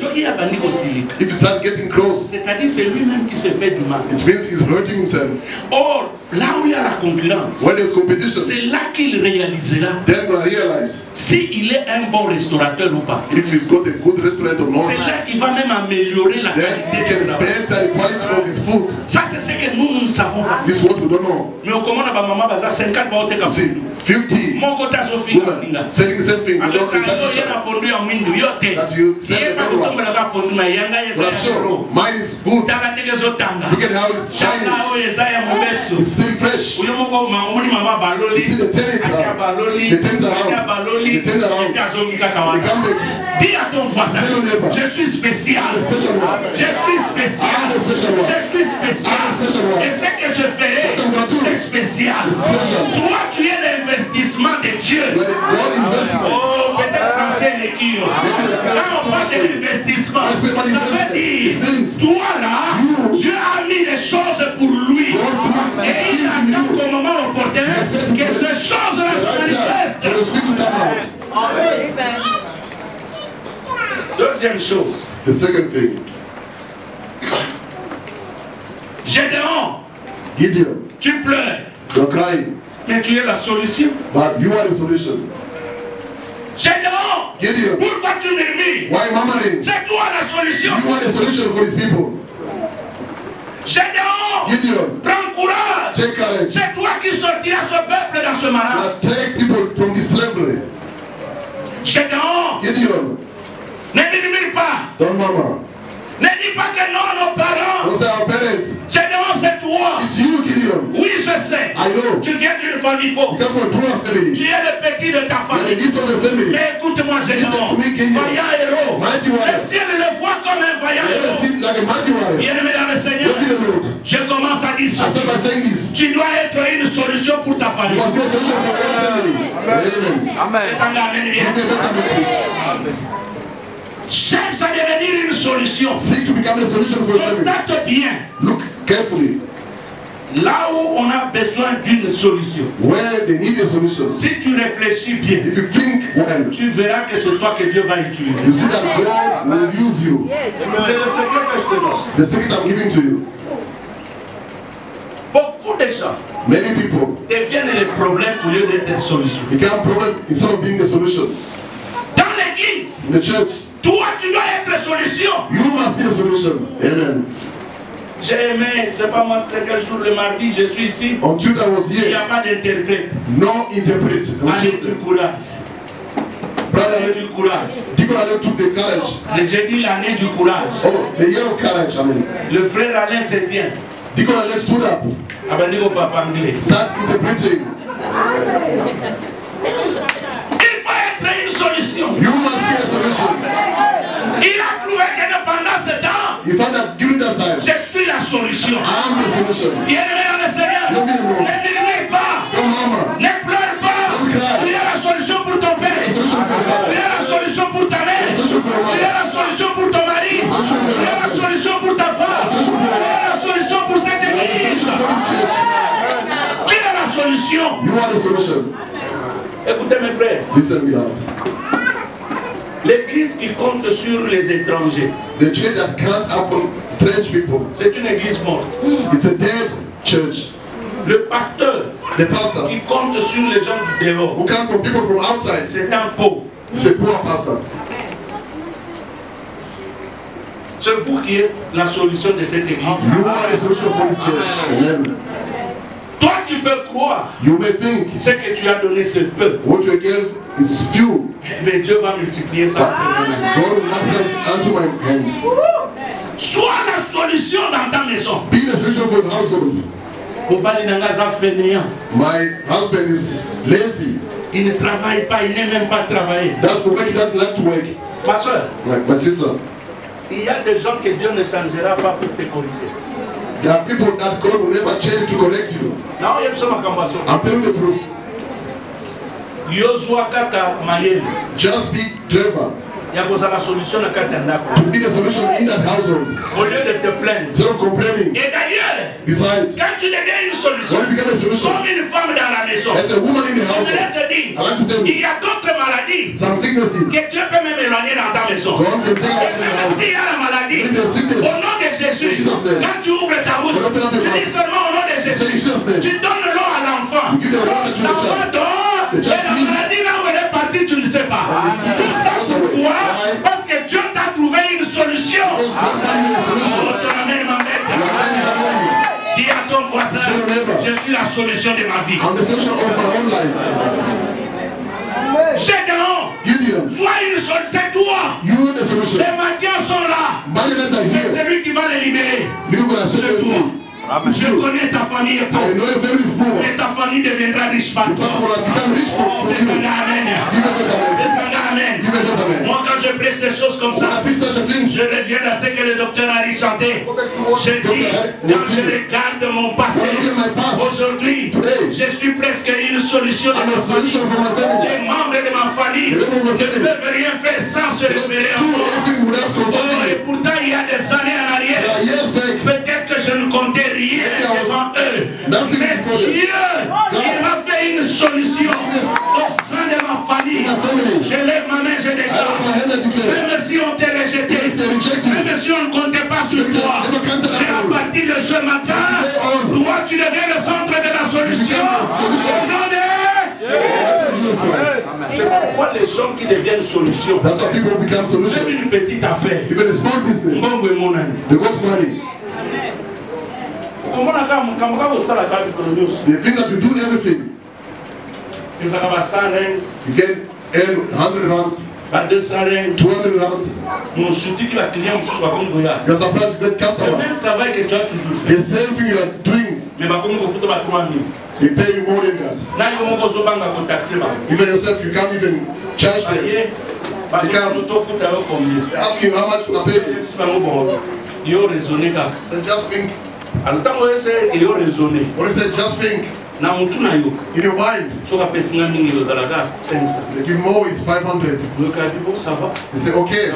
if you start getting close, c'est-à-dire c'est lui-même qui se fait du mal. it means he's hurting himself. Or, là où il y a la concurrence, When there's competition, c'est là qu'il réalisera then gonna realize s'il est un bon restaurateur ou pas. if he's got a good restaurant or not. C'est là qu'il va même améliorer la Then he qualité de can la better the quality of his food. Ça, c'est ce que nous ne savons pas. This is what we don't know. Mais au commande, maman, 50 va au You see, 50 mon côté à Sophie, women selling the same thing. They don't sell each other. That you sell the better one. But I'm sure mine is good. Look at how it's shining. It's still fresh. You see the turn it around. They turn it around. They turn it around. They come back. Dis à ton voisin, Tell your neighbor, je suis spécial. I'm the special one. Je suis spécial. I'm the special one. Je suis spécial. I'm the special one. Et ce que je ferai, What I'm gonna do, c'est spécial. it's special. Toi, tu es l'investissement de Dieu. But God invested. Oh, peut-être français les qui. Quand on parle de l'investissement, ça veut dire, toi là, Dieu a mis des choses pour lui. Et il attend qu'au moment opportun, que ces choses-là se manifestent. For the spirit to come out. Deuxième chose, The second thing, Gédéon, Gideon, Tu pleures. You're crying. Mais tu es la solution. But you are the solution. Gédéon, Gideon, pourquoi tu murmures? why murmuring? C'est toi la solution. You are the solution for these people. Gédéon, Gideon, prends courage. take courage. C'est toi qui sortiras ce peuple dans ce marasme. Take people from this slavery. Gédéon, Gideon, ne murmure pas. don't murmur. Ne dis pas que non, nos parents. Don't say our parents. Gédéon, c'est toi. It's you, Gideon. Oui, je sais. I know. Tu viens d'une famille You pauvre. come from a poor family. Tu es le petit de ta You're the famille. least of the family. Mais écoute-moi, Gédéon. Listen to me, Gideon. Vaillant héros. Mighty Le warrior. ciel le voit comme un vaillant You ever héros. seen like a mighty warrior? Bien-aimé dans le Seigneur, Look at the Lord. je commence à dire I start by ceci. saying this. Tu dois être une solution pour ta You famille. must be a solution for your family. Amen. Ça m'amène bien. Give me a better man, please. Cherche à devenir une solution. Seek to become a solution for your family. Constate bien. Look carefully Là où on a besoin d'une solution. where they need a solution. Si tu réfléchis bien, If you think well, tu verras que c'est toi que Dieu va you utiliser. see that God will use you. C'est le secret que je te donne. The secret I'm giving to you. Beaucoup de gens Many people deviennent les problèmes au lieu d'être des solutions. become problem instead of being the solution. Dans l'église, In the church, toi tu dois être solution. you must be a solution. Amen. J'ai aimé, c'est pas moi, c'est quel jour, le mardi, je suis ici. On Tuesday I was Il n'y here. a pas d'interprète. No interpret. On Allez du Tuesday. courage. Brother, L'année du courage. Deacon Alain took the courage. J'ai dit l'année du courage. Oh, the year of courage. I mean, Le frère Alain se tient. Deacon Alain stood up, Ah ben, dis au papa anglais. start interpreting. Il faut être une solution. You must be a solution. Il a trouvé que pendant ce temps, You found that during that time, je suis la solution. I am the solution. Bien-aimé dans le Seigneur, Love you, Lord. ne murmure pas, Don't murmur. ne pleure pas. Don't cry. Tu es la solution pour ton père. The solution for your Tu father. es la solution pour ta mère. The solution for your Tu es mother. la solution pour ton mari. The solution for Tu your es la husband. solution pour ta femme. The solution for Tu your es la solution pour cette The église. solution for this church. Tu es la solution. You are the solution. Écoutez mes frères, Listen me out. l'église qui compte sur les étrangers, The church that can't happen strange people. c'est une église morte. It's a dead church. Le pasteur The pastor qui compte sur les gens du dehors, who come from people from outside, c'est un pauvre. it's a poor pastor. C'est vous qui êtes la solution de cette église. You are the solution for this church. Amen. Toi, tu peux croire You may think ce que tu as donné ce peu, what you gave is few, mais Dieu va multiplier ça. but God will multiply it unto my hand. Sois la solution dans ta maison. Be the solution for the household. Mobali Nangaza fainéant. My husband is lazy. Il ne travaille pas, il n'aime même pas travailler. That's the work he doesn't like to work. Ma soeur, My sister, il y a des gens que Dieu ne changera pas pour te corriger. there are people that God will never change to correct you. Non, il y a besoin de cambasso. I'm telling the truth. Yozua kaka mayele. Just be clever Il y a besoin de la solution à kata ndako. to be the solution in that household. Au lieu de te plaindre. Instead of complaining. Et d'ailleurs, Besides, quand tu deviens une solution, when you become a solution, comme une femme dans la maison, as a woman in the je voudrais household, te dire, I like to tell il you, y a d'autres maladies some sicknesses, que Dieu peut même éloigner dans ta maison. God can take Et out from your même house. s'il y a la maladie, Bring the sickness. au nom de Jésus, Jesus' name. quand tu ouvres ta bouche, Open up your tu dis mouth. seulement au nom de Say in Jésus, Jesus' name. tu donnes l'eau à l'enfant. You give the water to the L'enfant child. dort, The et child la sleeps. maladie là où elle est partie, tu ne sais pas. the Tout sickness ça goes away. pourquoi? Why? Parce que Dieu t'a trouvé une solution. Because God found you a Oh, solution. ton amène Your man is m'embête. among you. Dis à ton voisin, Tell your neighbor. je suis la solution de ma vie. I'm the solution of my own life. Gédéon, Gideon, sois une solution, c'est toi. you are the solution. Les mendiants sont là. Marionette are Mais here. c'est lui qui va les libérer. You're going to set C'est them toi. free. Je connais ta famille est I pauvre. know your family is poor. Et ta famille deviendra riche par Your toi. family will become rich Oh, from you. descendez, amen. Give me that amen. Descendez, amen. Give me that amen. Moi, quand je prêche des choses comme When I ça, preach such a thing, je reviens à ce que le docteur Harry chantait. Je dis, quand je regarde mon passé, When I look at my past, aujourd'hui, today, je suis presque une solution de I'm ma a famille. solution for my family. Les membres de ma famille Les membres de ma ne famille. peuvent rien faire sans se référer à Do moi. everything without Oh, et consulting. pourtant, il y a des années en There arrière, are years back, peut-être que je ne comptais rien devant eux. nothing Mais before them. Dieu, il m'a fait une solution au sein de ma famille. My family. Je lève ma main, je I déclare. have my hand and declare. Même si on t'a rejeté, If they reject you, même si on ne comptait pas sur toi, never counted mais à on you. partir de ce matin, Today on, toi tu deviens le centre pourquoi les gens qui deviennent solutions. That's why people become solutions. Même une petite affaire. Even a small business. They got money. They think that you do everything. You get 100 rand. 200 rand. You're surprised you get customers. The same thing you are doing. They pay you more than that. Even yourself, you can't even charge them. They ask you how much to pay you. So just think. When you say just think, in your mind, they give more is 500. They say, okay,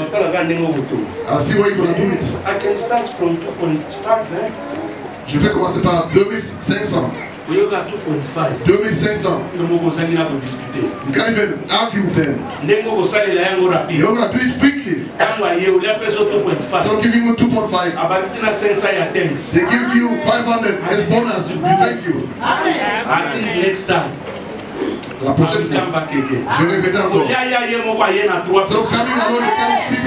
I'll see where you're going to do it. I can start from 2.5. Je vais commencer par 2500. 2500. You can't even argue with them. You're going to do it quickly. Don't give you 2.5. They give you 500 as bonus. We thank you. I think next time. La prochaine fois, je répète encore. So coming along, they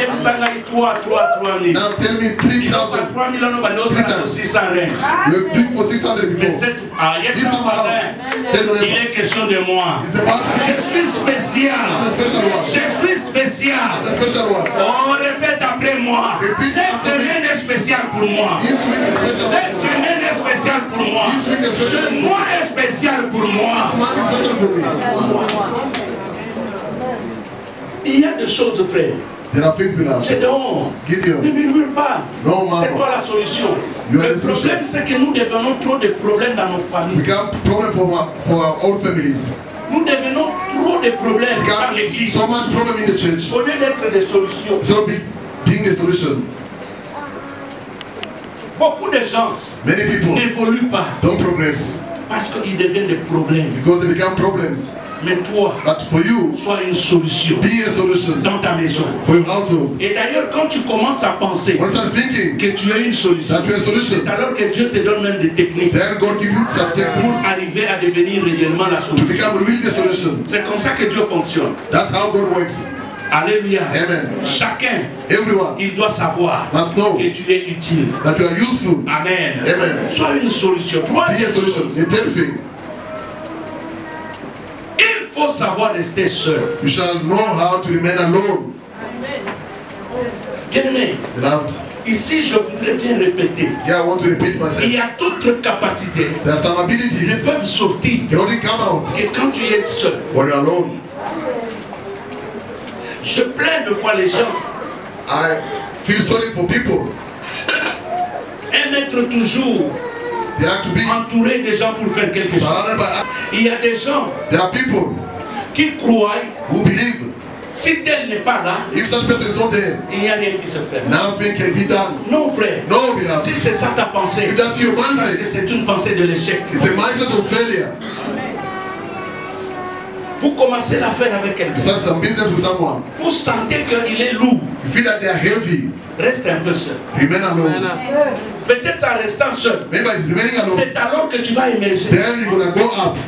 come 3 people. Now tell me 3,000. 3,000. You do it for 600 before. This time around, il est question de moi. Je suis spécial. Je suis spécial. On répète après moi. Cette semaine est spéciale pour moi. Cette semaine est spéciale pour moi. Ce mois est spécial pour moi. Il y a des choses, frère. There are things we have. Gideon. Ne murmure pas. No, c'est quoi la solution? Le problème, c'est que nous devenons trop de problèmes dans nos familles. We got problem for our own families. Nous devenons trop de problèmes dans l'église. So much problem in the church. Au lieu d'être des solutions. So being the solution. Beaucoup de gens n'évoluent pas. Don't progress. Parce qu'ils deviennent des problèmes. Because they become problems. Mais toi, but for you, sois une solution. Be a solution dans ta maison. For your household. Et d'ailleurs, quand tu commences à penser que tu es une solution, c'est alors que Dieu te donne même des techniques God give you some techniques pour arriver à devenir réellement la solution. To become really the solution. C'est comme ça que Dieu fonctionne. That's how God works. Alléluia. Amen. Chacun, everyone, il doit savoir que tu es utile. That you are useful. Amen. Amen. Sois une solution. Troisième solution. The third thing. Il faut savoir rester seul. You shall know how to remain alone. Bien-aimé. Ici, je voudrais bien répéter. Yeah, I want to repeat myself. Il y a d'autres capacités. There are some abilities. Ne peuvent sortir. Can only come out. Que quand tu es seul. When you're alone. Je plains de fois les gens. I feel sorry for people. Aiment être toujours entouré des gens pour faire quelque chose. Il y a des gens qui croient who believe si tel n'est pas là, if such person is not there, il n'y a rien qui se fait. Nothing can be done. Non, frère. No, beloved. Si c'est ça ta pensée, c'est une pensée de l'échec. It's a mindset of failure. Vous commencez l'affaire avec quelqu'un. Some business with someone. Vous sentez qu'il est lourd. You feel that they are heavy. Reste un peu seul. Remain alone. Peut-être en restant seul. Maybe it's remaining alone. C'est alors que tu vas émerger. Then you're gonna go up.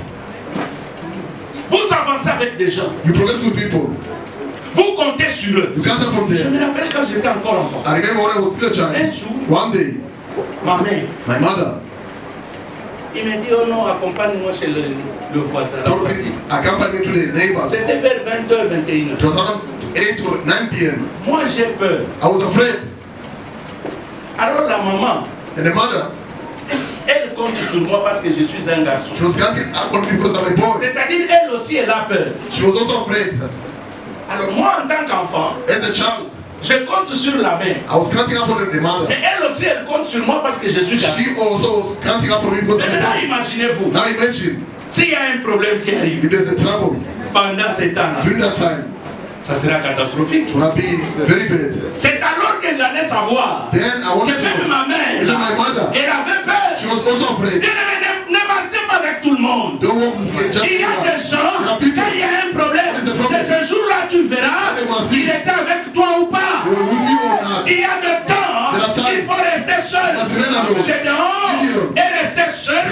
Vous avancez avec des gens. You progress with people. Vous comptez sur eux. You can't from there. Je me rappelle quand j'étais encore enfant. I remember when I was still a child. Un jour, one day, ma mère, my mother, il m'a dit, oh non, accompagne-moi chez le voisin. Accompagne me to the neighbors. C'était vers 20h, 21h. It was around 8 or 9 p.m. Moi, j'ai peur. I was afraid. Alors la maman, and the mother, elle compte sur moi parce que je suis un garçon. She was counting on me because I'm a boy. C'est-à-dire, elle aussi, elle a peur. She was also afraid. Alors moi, en tant qu'enfant, as a child, je compte sur la mère. I was counting up on the mother. Mais elle aussi, elle compte sur moi parce que je suis garçon. She also was counting up on me because I'm a boy. Maintenant, imaginez-vous. Now imagine. S'il y a un problème qui arrive, if there's a trouble, pendant ces temps-là, during that time, ça sera catastrophique. It will be very bad. C'est alors que j'allais savoir Then I wanted que même ma mère, my mother, elle avait peur. She was also afraid. Ne marchez pas avec tout le monde. Don't walk with il y a des gens, quand il y a un problème, c'est ce jour-là tu verras s'il était avec toi ou pas. Il y a des temps, il faut rester seul. Gédéon est resté seul en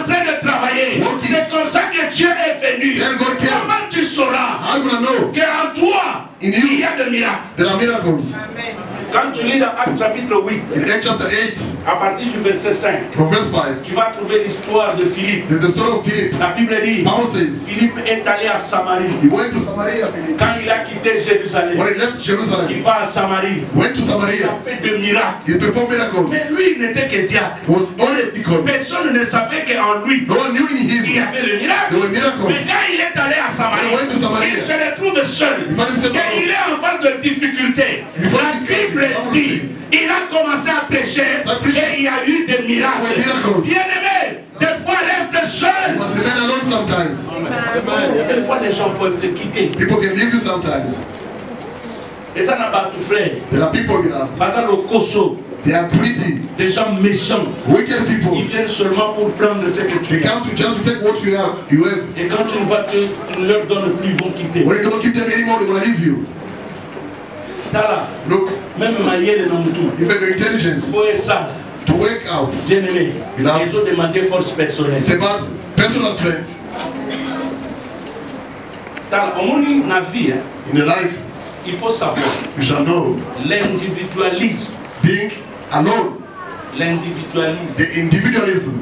train de travailler. C'est comme ça que Dieu est venu. Comment tu sauras know qu'en toi, in il y you a des miracles. there are miracles. Quand tu lis dans Actes chapitre 8, In Acts chapter 8, à partir du verset 5, from verse 5, tu vas trouver l'histoire de Philippe. there's the story of Philip. La Bible dit, Bible says Philippe est allé à Samarie. he went to Samaria. Philip. Quand il a quitté Jérusalem, When he left Jerusalem, il va à Samarie. went to Il Samaria. a fait des miracles. He performed miracles. Mais lui, il n'était que diacre. He was only a deacon. Personne ne savait qu'en lui, No one knew in il y him avait le miracle. there were miracles. Mais quand il est allé à Samarie, When he went to Samaria, il se retrouve seul. he found himself Et il alone. est en face de difficultés. Il faut La une difficulté. Bible dit, il a commencé à prêcher Ça prêche. et il y a eu des miracles. Ouais, miracles. Bien-aimé, des fois reste seul. You must remain alone sometimes. Des fois les gens peuvent te quitter. People can leave you sometimes. Et ça n'a pas tout fait. There are people in that. Parce que le Koso, They are greedy, des gens méchants, wicked people. ils viennent seulement pour prendre ce que tu They as. come to just to take what you have. You have. Et quand tu ne leur donnes plus, ils vont quitter. When you don't give them anymore, they're gonna leave you. Tala, Look, même Maïel dans tout. even the intelligence Pour ça, to wake out. bien aimé, ils Là. ont demandé force personnelle. It's about personal strength. Tala, au monde dans la vie, In the life, il faut savoir you shall know l'individualisme. being alone, L'individualisme. the individualism.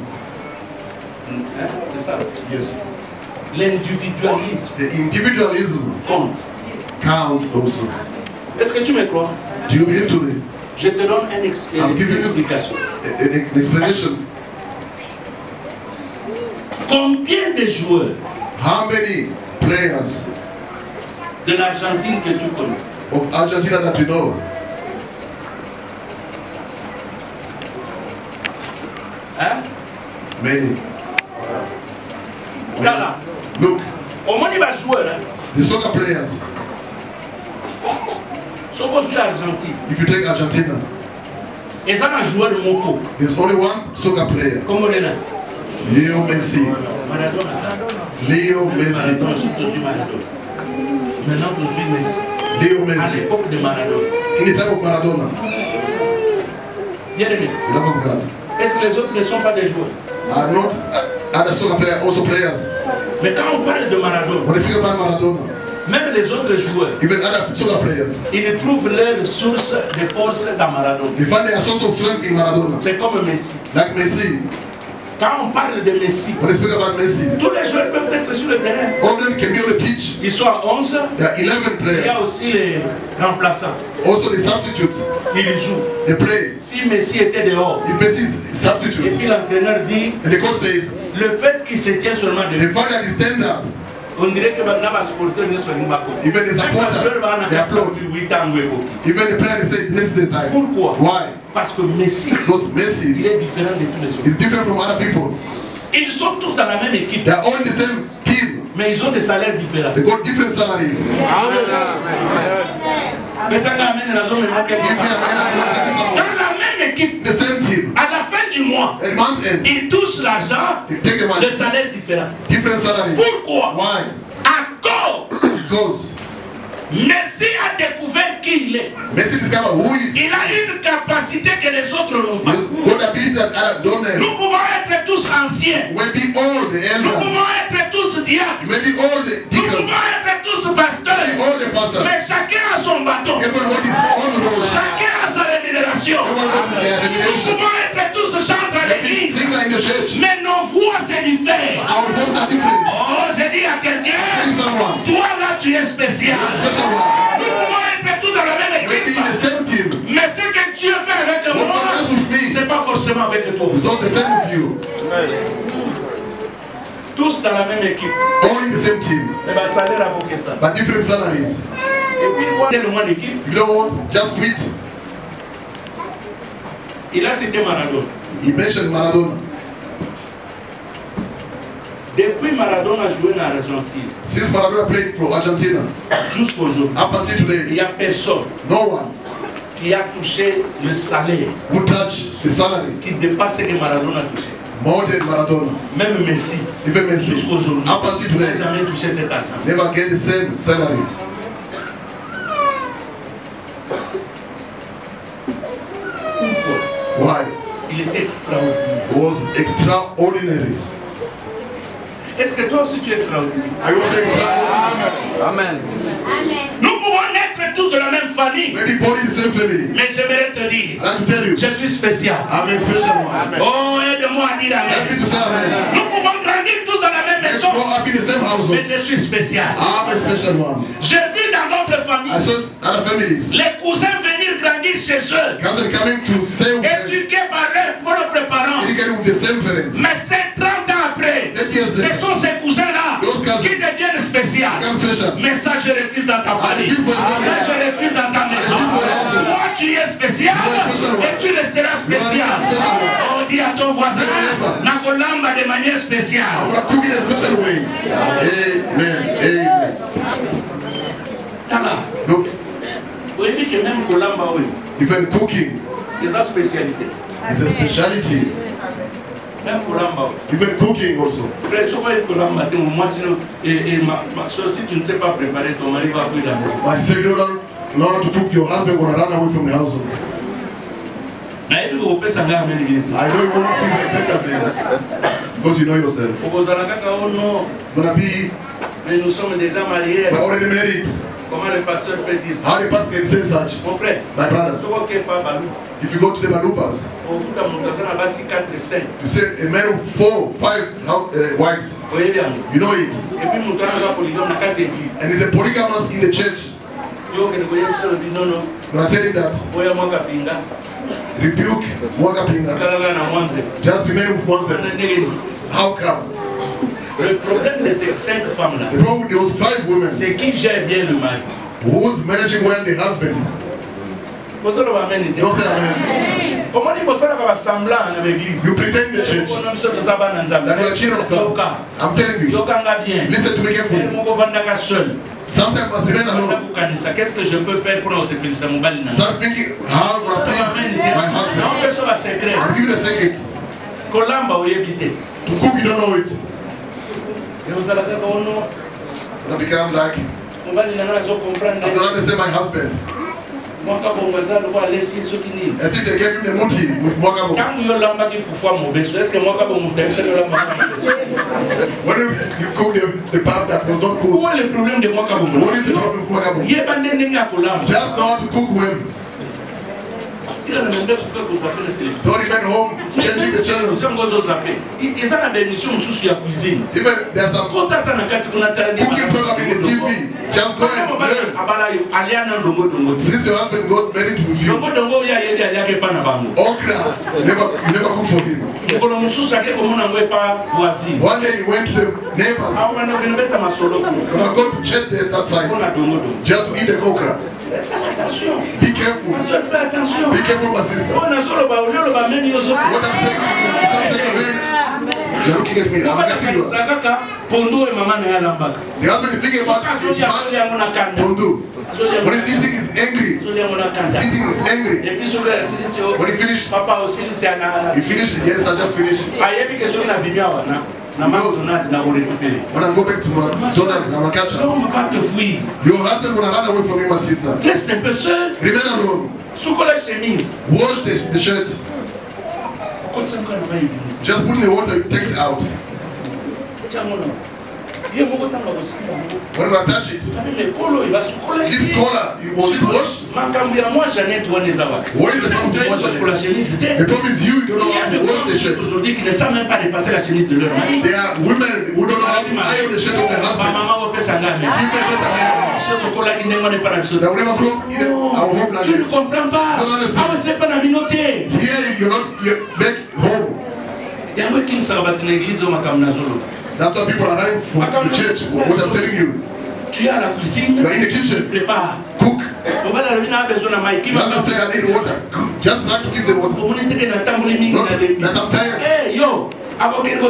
Hein, c'est ça? Yes. L'individualisme The individualism compte. counts also. Est-ce que tu me crois? Do you believe to me? Je te donne I'm une giving you explication. an explanation. Combien de joueurs How many players de l'Argentine que tu connais? of Argentina that you know? Hein? Many. Tala, Look, au monde il va jouer. Hein? the soccer players. Si on joue l'Argentine, If you take Argentina, et ça un joueur de Moko. there's only one soccer player, Comment on est là? Leo Messi. Maradona. Leo Messi. Maradona, surtout sur Maradona. Maintenant, tu suis Messi. Leo À Messi. l'époque de Maradona. In the time of Maradona, Bien aimé. love of God, Est-ce que les autres ne sont pas des joueurs? are not other soccer players also players? Mais quand on parle de Maradona, When they speak about Maradona, même les autres joueurs, even other soccer players, ils trouvent leur source de force dans Maradona. they find their source of strength in Maradona. C'est comme Messi. Like Messi, Quand on parle de Messi, when they speak about Messi, tous les joueurs peuvent être sur le terrain. all of them can be on the pitch. Ils sont à 11. There are 11 Il y a players. aussi les remplaçants. Also the substitutes, Ils jouent. they play. Si Messi était dehors, If Messi is et substitute, puis l'entraîneur dit, and the coach says, le fait qu'il se tient seulement the debout, fact that he stand up, on dirait que maintenant va supporter une seule Mbako. even the supporter, they applaud. Even the player, they say, this is the time. Pourquoi? Why? Parce que Messi, Because il Messi est différent de tous les autres. is different from other people. Ils sont tous dans la même équipe, They are all in the same team. mais ils ont des salaires différents. They got different salaries. Mais ça amène la zone de If they are dans la même équipe, the same team, à la fin du mois, at month end, ils touchent l'argent, they take the le money. salaire différent. Different salaries. Pourquoi? Why? À cause, Because Messi a découvert qui il est. Messi discovered who he is. Il a une capacité que les autres n'ont pas. Yes, God ability that other don't have. Nous pouvons être tous anciens. When be all the Nous elders, pouvons être tous diacres. maybe all the Nous deacons, pouvons être tous maybe pasteurs. all the pastors, Mais chacun a son bâton. everyone is on the road. Chacun a sa rémunération. Everyone got their Nous remuneration. pouvons être tous chantres à Maybe l'église. singer in the church. Mais nos voix se diffèrent. Our voices are different. Oh, j'ai dit à Tell quelqu'un, someone, toi là tu es spécial. special one. Nous pouvons être tous dans la même Maybe équipe. in the same team. Mais ce que Dieu fait avec What moi, God does with me c'est pas forcément avec toi. is not the same with you. Tous dans la même équipe. All in the same team, Mais bah, salaire a bouqué ça. but different salaries. Et puis, quoi, tellement d'équipe, If you don't want, just quit. il a cité Maradona. He mentioned Maradona. Depuis Maradona a joué en Argentine, Since Maradona played for Argentina, jusqu'à aujourd'hui, up until il today, n'y a personne no one qui a touché le salaire would touch the salary qui dépasse ce que Maradona a touché. more than Maradona. Même Messi, Even Messi, jusqu'à aujourd'hui, up until n'a today, jamais touché cet argent. never get the same salary. Pourquoi? Why? Il est extraordinaire. It was extraordinary. Est-ce que toi aussi tu es extraordinaire? Amen. Nous pouvons naître tous de la même famille. Mais j'aimerais te dire, je suis spécial. Amen. Oh, aide-moi à dire amen. Nous pouvons grandir tous dans la même maison. Mais je suis spécial. J'ai vu dans d'autres familles les cousins venir grandir chez eux, éduqués par leurs propres parents. Mais 30 ans après, ce sont ces cousins-là qui deviennent spéciaux. Mais ça, je refuse dans ta famille. Ça, je refuse dans ta maison. Moi, tu es spécial et tu resteras spécial. Oh, dis à ton voisin, Nakolamba de manière spéciale. Amen. Donc, même Kolamba, even cooking is a spécialité. It's a speciality. Même Kolamba. Even cooking also. Frère, tu vois Kolamba, moi sinon, ma soeur, si tu ne sais pas préparer, ton mari va fuir la maison. My sister, you don't know how to cook, your husband will run away from the household. I don't want to give a better man. Because you know yourself. Gonna be, nous sommes déjà mariés. We're already married. Comment le pasteur peut dire ça? How the pastor can say such? Mon frère, my brother, if you go to the Balupas, you say a man of 4, 5 wives. You know it. And he's a polygamous in the church. But I tell him that. Rebuke Mwakapinga. Just remain with oneself. How come? Le problème de ces 5 femmes-là, the problem with those 5 women, c'est qui gère bien le mari. Who's managing well the husband? Don't say amen. Comment you pretend the church that you are children of God. I'm telling you. Listen to me carefully. Sometimes must remain alone. Qu'est-ce que je peux faire pour se placer mon bal? Start thinking how to please my husband. I'll give you the secret. To cook, you don't know it. I become like, I don't understand my husband. I see they gave him the muti with Mwakabo. When you cook the pap that was not cooked, what is the problem with Mwakabo? Just know how to cook well. Don't remain home changing the channels. Even there's some cooking program in the TV. Just go and learn. Since your husband got married with you, okra, you never cook for him. One day you went to the neighbors. When I go to check that side, just to eat the okra. Be careful. Be careful, my sister. What I'm saying, you're looking at me. I'm getting you. The husband is thinking about his man, Pondu. When he's eating, he's angry. He's eating, he's angry. When he finished, he finished. Yes, I just finished. When I go back to my Jordan, I'm gonna catch up. Your husband will run away from you, my sister. Remain alone. Wash the shirt. Just put in the water, take it out. When I touch it, this collar, was it washed? What is the problem with washing it? The problem is you don't know how to wash the shirt. There are women who don't know how to iron the shirt of their husband. Give me a better man. That will never grow in our homeland. You don't understand. Here you're back home. That's why people are running from the church. What I'm telling you. You are in the kitchen. Cook. Not say I need water. Just like to give them water. Not that I'm tired. Hey, yo. But I'm going to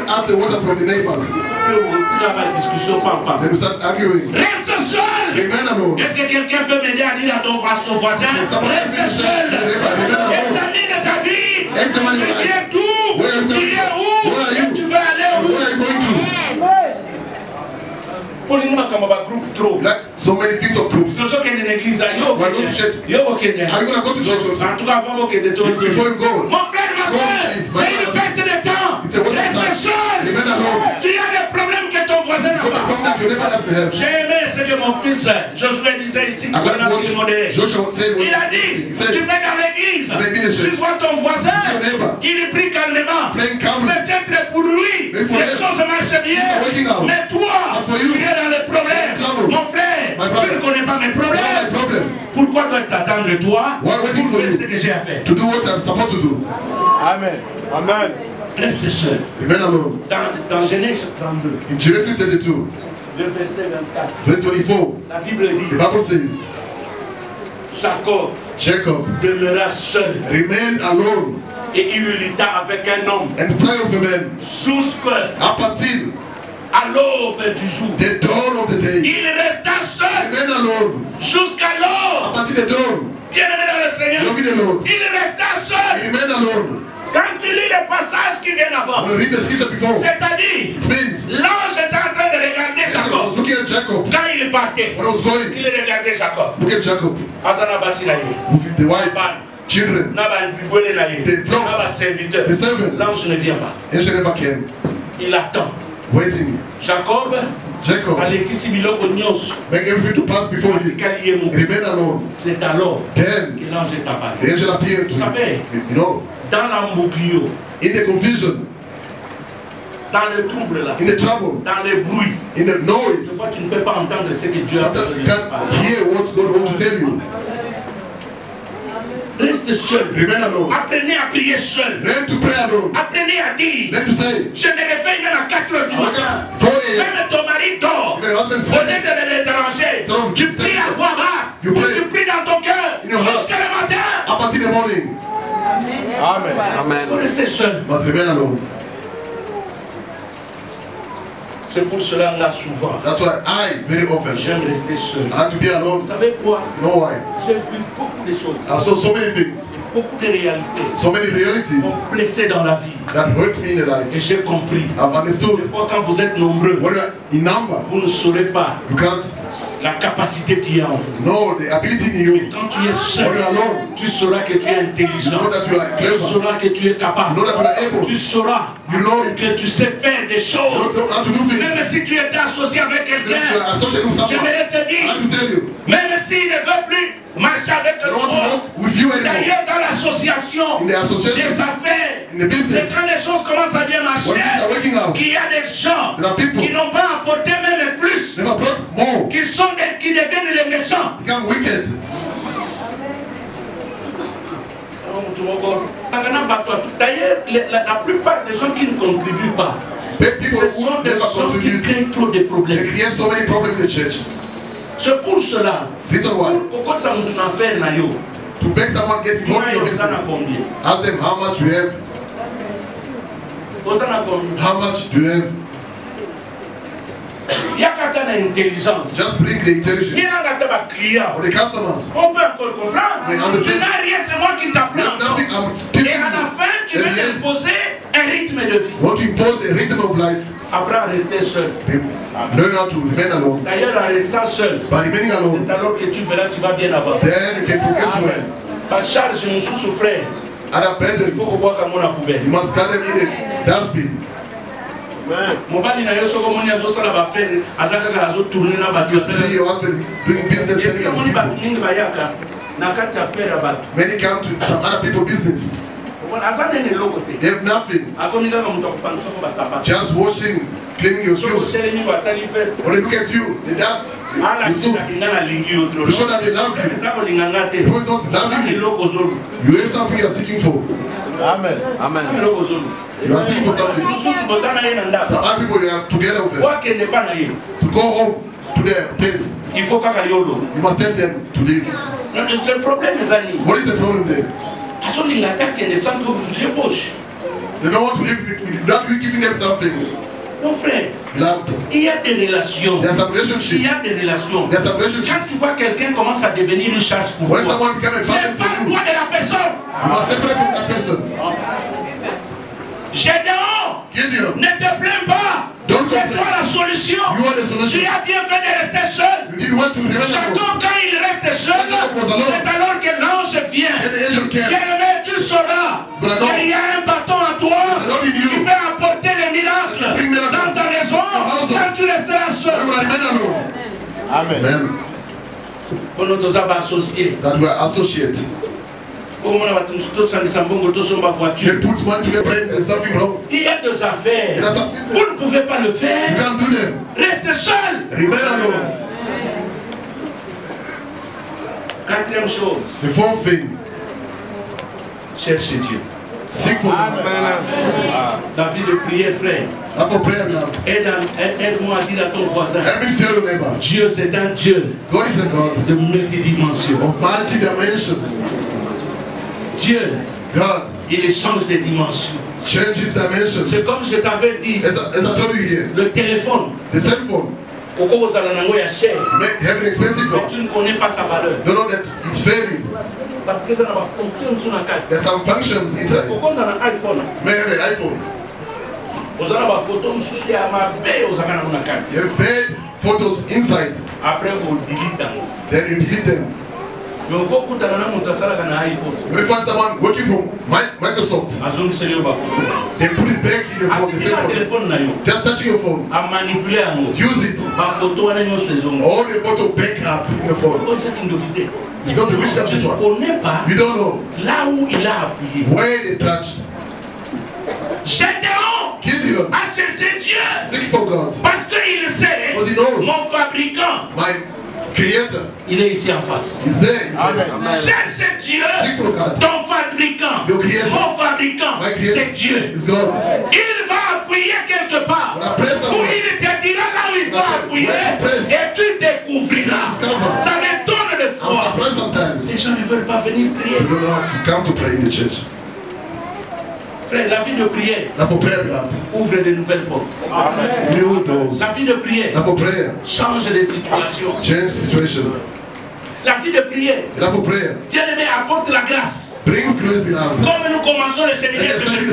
ask the water from the neighbors. Then we start arguing. Reste seul. Remain alone. Est-ce que quelqu'un peut m'aider à dire à ton voisin? Reste seul. Examine ta vie. Tu viens d'où? Tu viens où? Et tu veux aller où? Where are you going to? Like so many things of groups. We're going to church. Are you going to go to church also? Before you go, mon frère, ma soeur, c'est une perte de temps. Reste seul. Tu as des problèmes que ton voisin n'a pas. J'ai aimé ce que mon fils Josué disait ici. Il a dit, tu mets dans l'église, tu vois ton voisin, il prie calmement. Peut-être pour lui, les choses marchent bien. Mais toi, tu es dans les problèmes. Mon frère, tu ne connais pas mes problèmes. Pourquoi dois-je t'attendre toi pour faire ce que j'ai à faire? Amen. Amen. Reste seul. Dans Genèse 32. In Genesis 32. Le verset 24. Verse 24. La Bible dit. The Bible says. Jacob demeura seul. Remain alone. Et il lutta avec un homme. And strive with a man. Jusqu'à l'aube du jour. The dawn of the day. Il resta seul. Remain alone. Jusqu'à l'aube. À partir de dawn. Bien-aimé dans le Seigneur. Il resta seul. Remain alone. Quand tu lis les passages qui viennent avant, c'est-à-dire, l'ange était en train de regarder Jacob. Quand il partait, il regardait Jacob. The wives, children, the flocks, the servants. L'ange ne vient pas. Angel never came. Il attend. Waiting. Jacob, make everything to pass before him. Remain alone. C'est alors Then, que l'ange est apparu. the angel appeared to Vous savez, him. dans l'embouglio, in the confusion, dans le trouble là, in the trouble, dans le bruit, in the noise, tu ne peux pas entendre ce que Dieu a dit. you can't hear what God wants to tell you. Reste seul. Remain alone. Apprenez à prier seul. Learn to pray alone. Apprenez à dire. Learn to say. Je me réveille même à 4 heures du matin. Même ton mari dort. Au lieu de le déranger, tu pries à voix basse. Tu pries dans ton cœur. Jusqu'à le matin. Up until the morning. Amen. Amen. Il faut rester seul. Must remain alone. C'est pour cela là souvent. That's why very often, j'aime rester seul. I like to be alone. Vous savez quoi? You know why? J'ai vu beaucoup de choses. I saw so many things. Beaucoup de réalités. So many realities. M'ont blessé dans la vie. That hurt me in the life. Et j'ai compris. I've understood. Des fois quand vous êtes nombreux, in number, vous ne saurez pas you can't la capacité qu'il y a en vous. No, the ability in you. Mais quand tu es seul, alone, tu sauras que tu es intelligent. You know that you are clever. Tu sauras que tu es capable. You know that you are able. Tu sauras que tu sais faire des choses. You know how to do things. Même si tu étais associé avec quelqu'un, j'aimerais te dire, même s'il ne veut plus marcher avec toi, d'ailleurs dans l'association des affaires, c'est quand les choses commencent à bien marcher qu'il y a des gens qui n'ont pas apporté même plus, qui deviennent les méchants. D'ailleurs, la plupart des gens qui ne contribuent pas, ce sont des gens qui créent trop de problèmes. They create so many problems in the church. C'est pour cela. Reason why? To make someone get involved in your business. Ask them how much you have. How much do you have? Just bring the intelligence. Or the customers. On peut encore comprendre. Tu n'as rien, c'est moi qui t'apprends. Et à la fin, tu veux imposer un rythme de vie. Want to impose a rhythm of life. Apprends à rester seul. Learn how to remain alone. D'ailleurs, en restant seul, remaining alone, c'est alors que tu verras, tu vas bien avancer. Then you can progress well. Pas charge mon sous-souffrère. Il faut voir comme on a poubelle. You must cut them in a dustbin. Mobali na yoso ko moni azo sala ba faire azaka ka azo tourner na ba. You see your husband doing business telling them. Many come to some other people's business. They have nothing. Just washing, cleaning your shoes. When they look at you, they dust. You suit. To show that they love you. Who is not loving you? You have something you are seeking for. Amen. Amen. You are seeking for something. Some other people you are together with them. To go home to their place. You must tell them to leave. What is the problem there? They don't want to live without you giving them something. Non frère, il y a des relations. There's some relationships. Il y a des relations. There's some relationships. Quand tu vois quelqu'un commence à devenir une charge pour toi, sépare-toi de la personne. You must separate from that person. Gédéon, ne te plains pas. C'est toi la solution. Tu as bien fait de rester seul. Jacob, quand il reste seul, c'est alors que l'ange vient. Bien-aimé, tu sauras qu'il y a un bâton à toi qui peut apporter des miracles Amen. That we are associates. They put money together, there's something wrong. Il y a des affaires. Vous ne pouvez pas le faire. You can't do them. Restez seul. Remain alone. Quatrième chose. The fourth thing. Cherchez Dieu. Seek for God. La vie de prière, frère. Aide-moi à dire à ton voisin. Dieu, c'est un Dieu. God is a God de multidimension. Of multi-dimension. Dieu, God, il change de dimension. Changes dimensions. C'est comme je t'avais dit. As I told you here. Le téléphone. The cell phone. Have an expensive one. Mais tu ne connais pas sa valeur. Don't know that it's failing. Parce que ça n'a pas fonctionné sur la carte. There's some functions inside. Pourquoi on a un iPhone? May have an iPhone. Vous avez une photo, vous avez une carte. You have bad photos inside. Après vous delete. Then you delete them. Mais on peut iPhone. When you find someone working from Microsoft, they put it back in your phone. The same phone. Just touching your phone. Use it. All the photo back up in the phone. It's not the wisdom this one. You don't know where they touched. Gideon a cherché Dieu. Seek for God. Parce qu'il sait, mon fabricant, my creator, il est ici en face. He's there. Cherche Dieu, ton fabricant, mon fabricant, c'est Dieu. God. Il va appuyer quelque part, où il te dira là où il va appuyer, et tu découvriras. Ça m'étonne de fois. Les gens ne veulent pas venir prier. You come to pray in the church. Frère, la vie de prière ouvre de nouvelles portes. New doors. La vie de prière change les situations. Change situation. La vie de prière, bien-aimé, apporte la grâce. Brings grace beloved. Comme nous commençons le séminaire, bien-aimé,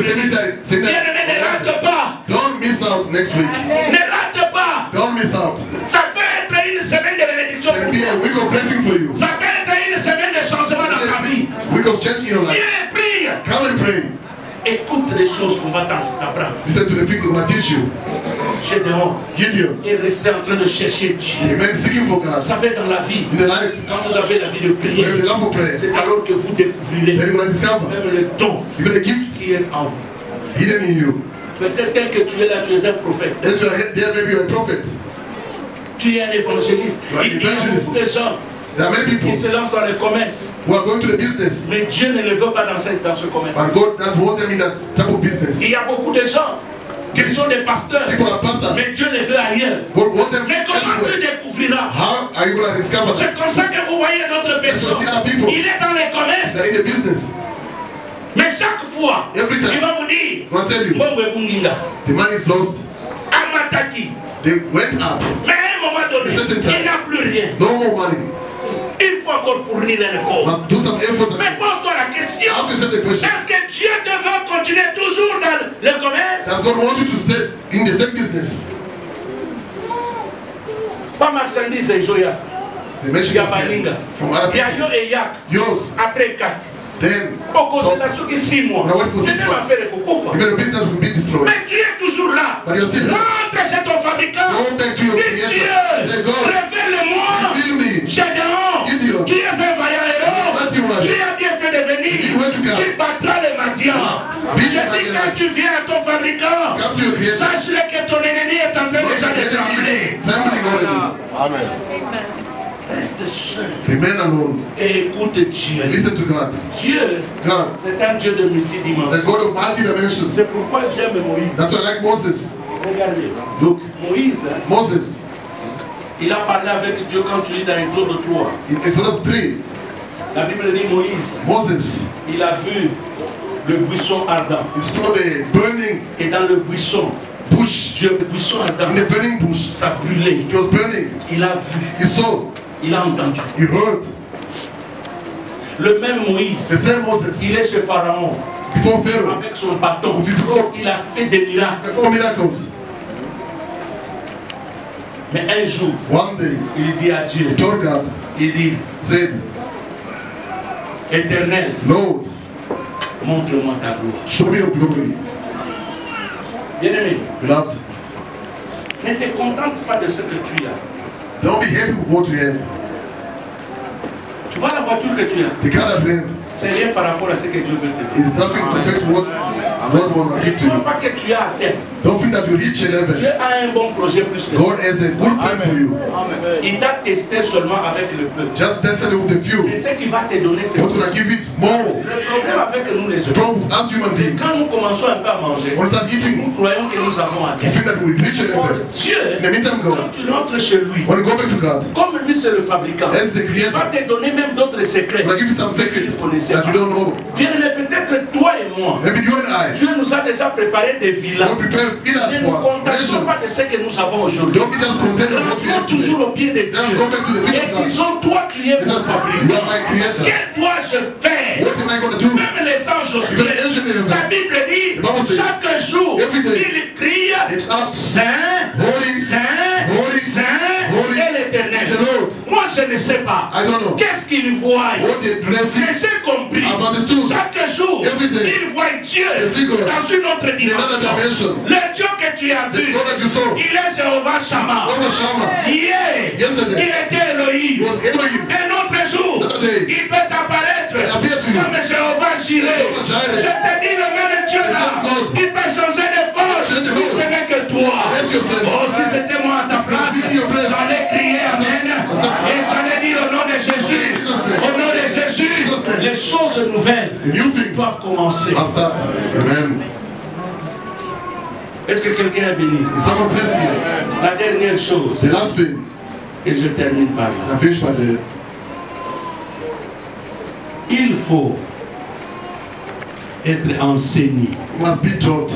ne rate pas. Don't miss out next week. Ne rate pas. Don't miss out. Ça peut être une semaine de bénédiction pour toi. A week of blessing for you. Ça peut être une semaine de changement dans ta vie. Week of change in your life. Viens, prie. Come and pray. Écoute les choses qu'on va t'apprendre. Listen to the things I'm going to teach you. Gideon. Et restez en train de chercher Dieu. Amen. Seeking for God. Ça fait dans la vie. In the life. Quand vous avez la vie de prière, c'est alors que vous découvrirez même le don qui est en vous. Hidden in you. Peut-être tel que tu es là, tu es un prophète. Yes, you are there, maybe you're a prophet. Tu es un évangéliste. Il y a beaucoup de gens. There are many people qui se lancent dans le commerce. Who are going to the business. Mais Dieu ne les veut pas dans ce commerce. And God does want them in that type of business. Il y a beaucoup de gens qui sont des pasteurs. Mais Dieu les veut ailleurs. Mais comment tu découvriras? How are you going to discover? C'est comme ça que vous voyez d'autres personnes. Il est dans le commerce. In the business. Mais chaque fois, il va vous dire, the money is lost. Amataki. They went up. Mais à un moment donné, il n'a plus rien. No more money. Il faut encore fournir un effort. Must do some effort. Mais pose-toi la question. Est-ce que Dieu te veut continuer toujours dans le commerce? Does God want you to stay in the same business? Pas marchandise et Zoya. The merchandise from other people. Il y a Yo et Yak. Yours. Après 4. Then, c'est la suite 6 mois. C'est même affaire de Kokofa. Even the business will be destroyed. Mais tu es toujours là. But you're still rentre chez ton fabricant. Go back to your creator. Révèle-moi. Gédéon. Tu es un vaillant héros. Tu as bien fait de venir. Tu battras les Madians. Je dis quand tu viens à ton fabricant, sache-le que ton ennemi est en train déjà de trembler. Amen. Reste seul. Remain alone. Et écoute Dieu. Listen to God. Dieu, c'est un Dieu de multidimensions. C'est God of multi-dimensions. C'est pourquoi j'aime Moïse. That's why I like Moses. Regardez. Look. Moses. Il a parlé avec Dieu quand tu lis dans Exode 3. In Exodus 3. La Bible dit Moses. Il a vu le buisson ardent. He saw the burning. Et dans le buisson. Bush. Le buisson ardent. In the burning bush. Ça brûlait. It was burning. Il a vu. He saw. Il a entendu. He heard. Le même Moïse. The same Moses. Il est chez Pharaon. Before Pharaoh. Avec son bâton. Il a fait des miracles. Before miracles. Mais un jour, one day, il dit à Dieu. He told God. Il dit. Said. Éternel. Lord. Montre-moi ta gloire. Show me your glory. Bien-aimé. Beloved. Ne te contente pas de ce que tu as. Don't be happy with what you have. Tu vois la voiture que tu as. The car that you have. C'est rien par rapport à ce que Dieu veut te donner. It's nothing compared to what God wants to give to you. Ne crois pas que tu as atteint. Don't think that you reach a level. Dieu a un bon projet plus que God has a good plan for you. Il t'a testé seulement avec le peu. Just tested it with the few. Et ce qu'il va te donner, c'est What will I give it more? Le problème avec nous les The hommes, problem with us human beings. quand nous commençons un peu à manger, When we start eating, nous croyons que nous avons atteint. we think that we reach a level. Dieu, In the meantime, quand God, tu rentres chez lui, when you go back to God, comme lui c'est le fabricant, as the il va creator, te donner même d'autres secrets. will I give you some secrets that you don't know? Bien aimé, peut-être toi et moi, Maybe you and I, Dieu nous a déjà préparé des villas. God prepared Ne villas nous for us, contentons pas mansions. de ce que nous avons aujourd'hui. Don't be just content with what we have Rentrons toujours today. au pied de Just Dieu. go back to the feet Et of God. disons, toi tu es mon Because you fabricant. are my creator. Que dois-je faire? What am I going to do? Même les anges aussi. Even the angel in La heaven, Bible dit, The Bible says, chaque jour, every day, il crie, it's us, Saint, holy, Saint, holy, Saint holy, et l'Éternel. the Lord. Moi je ne sais pas. I don't know. Qu'est-ce qu'il voit? What they do not see, Mais j'ai compris. I've understood. Chaque jour, Every day, il voit Dieu they see God dans une autre in another dimension. dimension. Le Dieu que tu as The vu, God that you saw, il est Jéhovah Shammah. Jehovah Shammah, Hier, Yesterday, il était Elohim. was Elohim. Un autre jour, Another day, il peut apparaître He appeared to you. comme Jéhovah Jireh. Jehovah Jireh. Je te dis, le même Dieu The là, same God. il peut changer de force. Change de force. Ce n'est que toi. Yes, yourself. Oh, si c'était moi à ta place, Be in your place. j'allais crier Amen. Et j'allais dire au nom de Jésus. Au nom de Jésus, les choses nouvelles The new things doivent commencer. must start. Amen. Est-ce que quelqu'un est béni? Is someone bless you? La dernière chose, The last thing, et je termine par là. I finish by the. Il faut être enseigné You must be taught.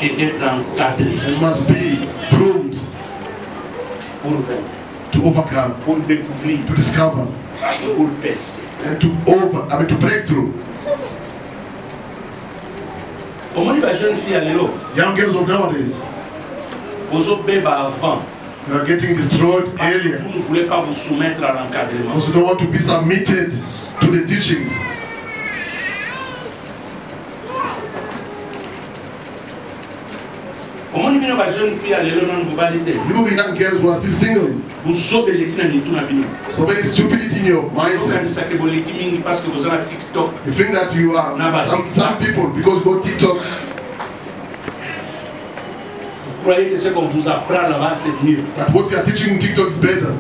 et être encadré You must be groomed pour vaincre, to overcome, pour découvrir, to discover, pour percer. and to break through. Comment dit la jeune fille à l'élo? Young girls of nowadays, Vous bébés avant. you are getting destroyed Parce que earlier vous ne voulez pas vous soumettre à l'encadrement. because you don't want to be submitted to the teachings. Comment dit la jeune fille à l'élo dans le globalité? You young girls who are still single, Vous obéissez les qui n'ont pas so many stupidity in your mindset. parce que vous avez TikTok. You think that you are some people because you go TikTok. Vous croyez que ce qu'on vous apprend là-bas c'est mieux. That what you are teaching in TikTok is better.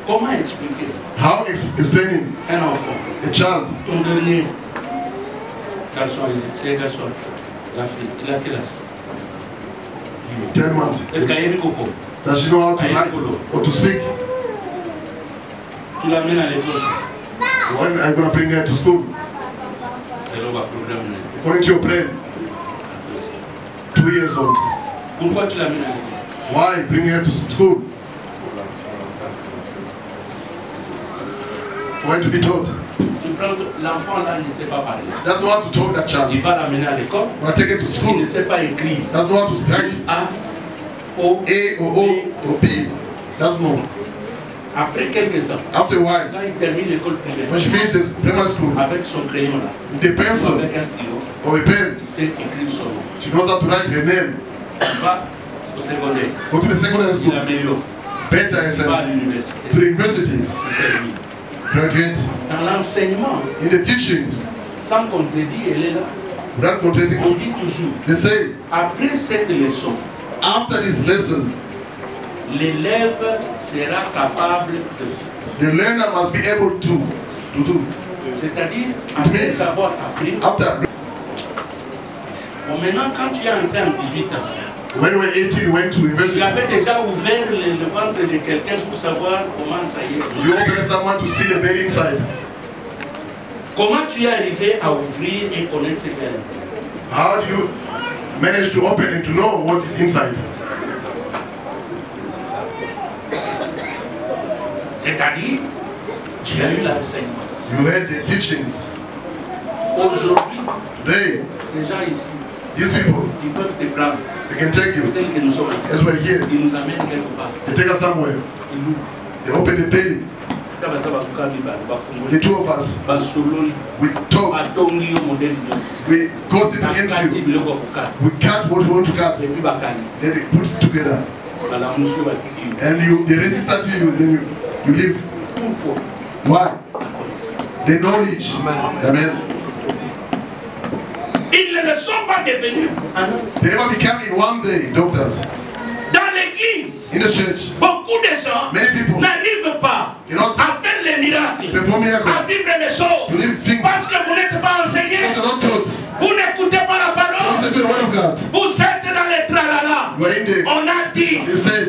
Comment expliquer? How explaining Un enfant. a child? Ton dernier garçon, c'est un garçon. La fille, il a quel âge? 10 months. Est-ce qu'il y a un coco? Does she know how to write or to speak? Tu l'amènes à l'école. When are you going to bring her to school? C'est le programme. According to your plan, 2 years old. Pourquoi tu l'amènes à l'école? Why bring her to school? For her to be taught. Tu prends l'enfant là, il ne sait pas parler. She doesn't know how to talk, that child. Il va l'amener à l'école. When I take her to Il school, ne sait pas écrire. doesn't know how to write A, O, A or O or B. Doesn't know. Après quelques temps, After a while, quand il termine l'école primaire, when she finished the primary school, avec son crayon là, with a pencil avec un stylo, or a pen, il sait écrire son nom. she knows how to write her name. Il va au secondaire, Go to the secondary il school, améliore. better Il va à herself, l'université, to the university, il termine. graduate. Dans l'enseignement, In the teachings, sans contredire, elle est là. without On contradicting, dit toujours, they say, après cette leçon, after this lesson, l'élève sera capable de. the learner must be able to do. C'est-à-dire, après means- avoir appris, After, bon, maintenant quand tu es entré en 18 ans, when we were 18, we went to tu university. avais déjà ouvert le ventre de quelqu'un pour savoir comment ça y est. You open someone to see the belly inside. Comment tu es arrivé à ouvrir et connaître ce qu'elle est? How did you manage to open and to know what is inside? C'est-à-dire, tu as eu l'enseignement. You heard the teachings. Aujourd'hui, Today, ces gens ici, these people, ils peuvent te prendre, they can take you tel que nous sommes ici. as we're here. Ils nous amènent quelque part. They take us somewhere. Ils l'ouvrent. They open the belly. The two of us, we talk, we gossip against you, we cut what we want to cut, then they put it together. And they resist to you, then you live. Why? The knowledge. Amen. Ils ne le sont pas devenus. They never became in one day doctors. Dans l'église, in the church, beaucoup de gens n'arrivent pas à faire les miracles, à vivre les choses, parce que vous n'êtes pas enseigné, vous n'écoutez pas la parole, vous êtes dans les tralala. On a dit,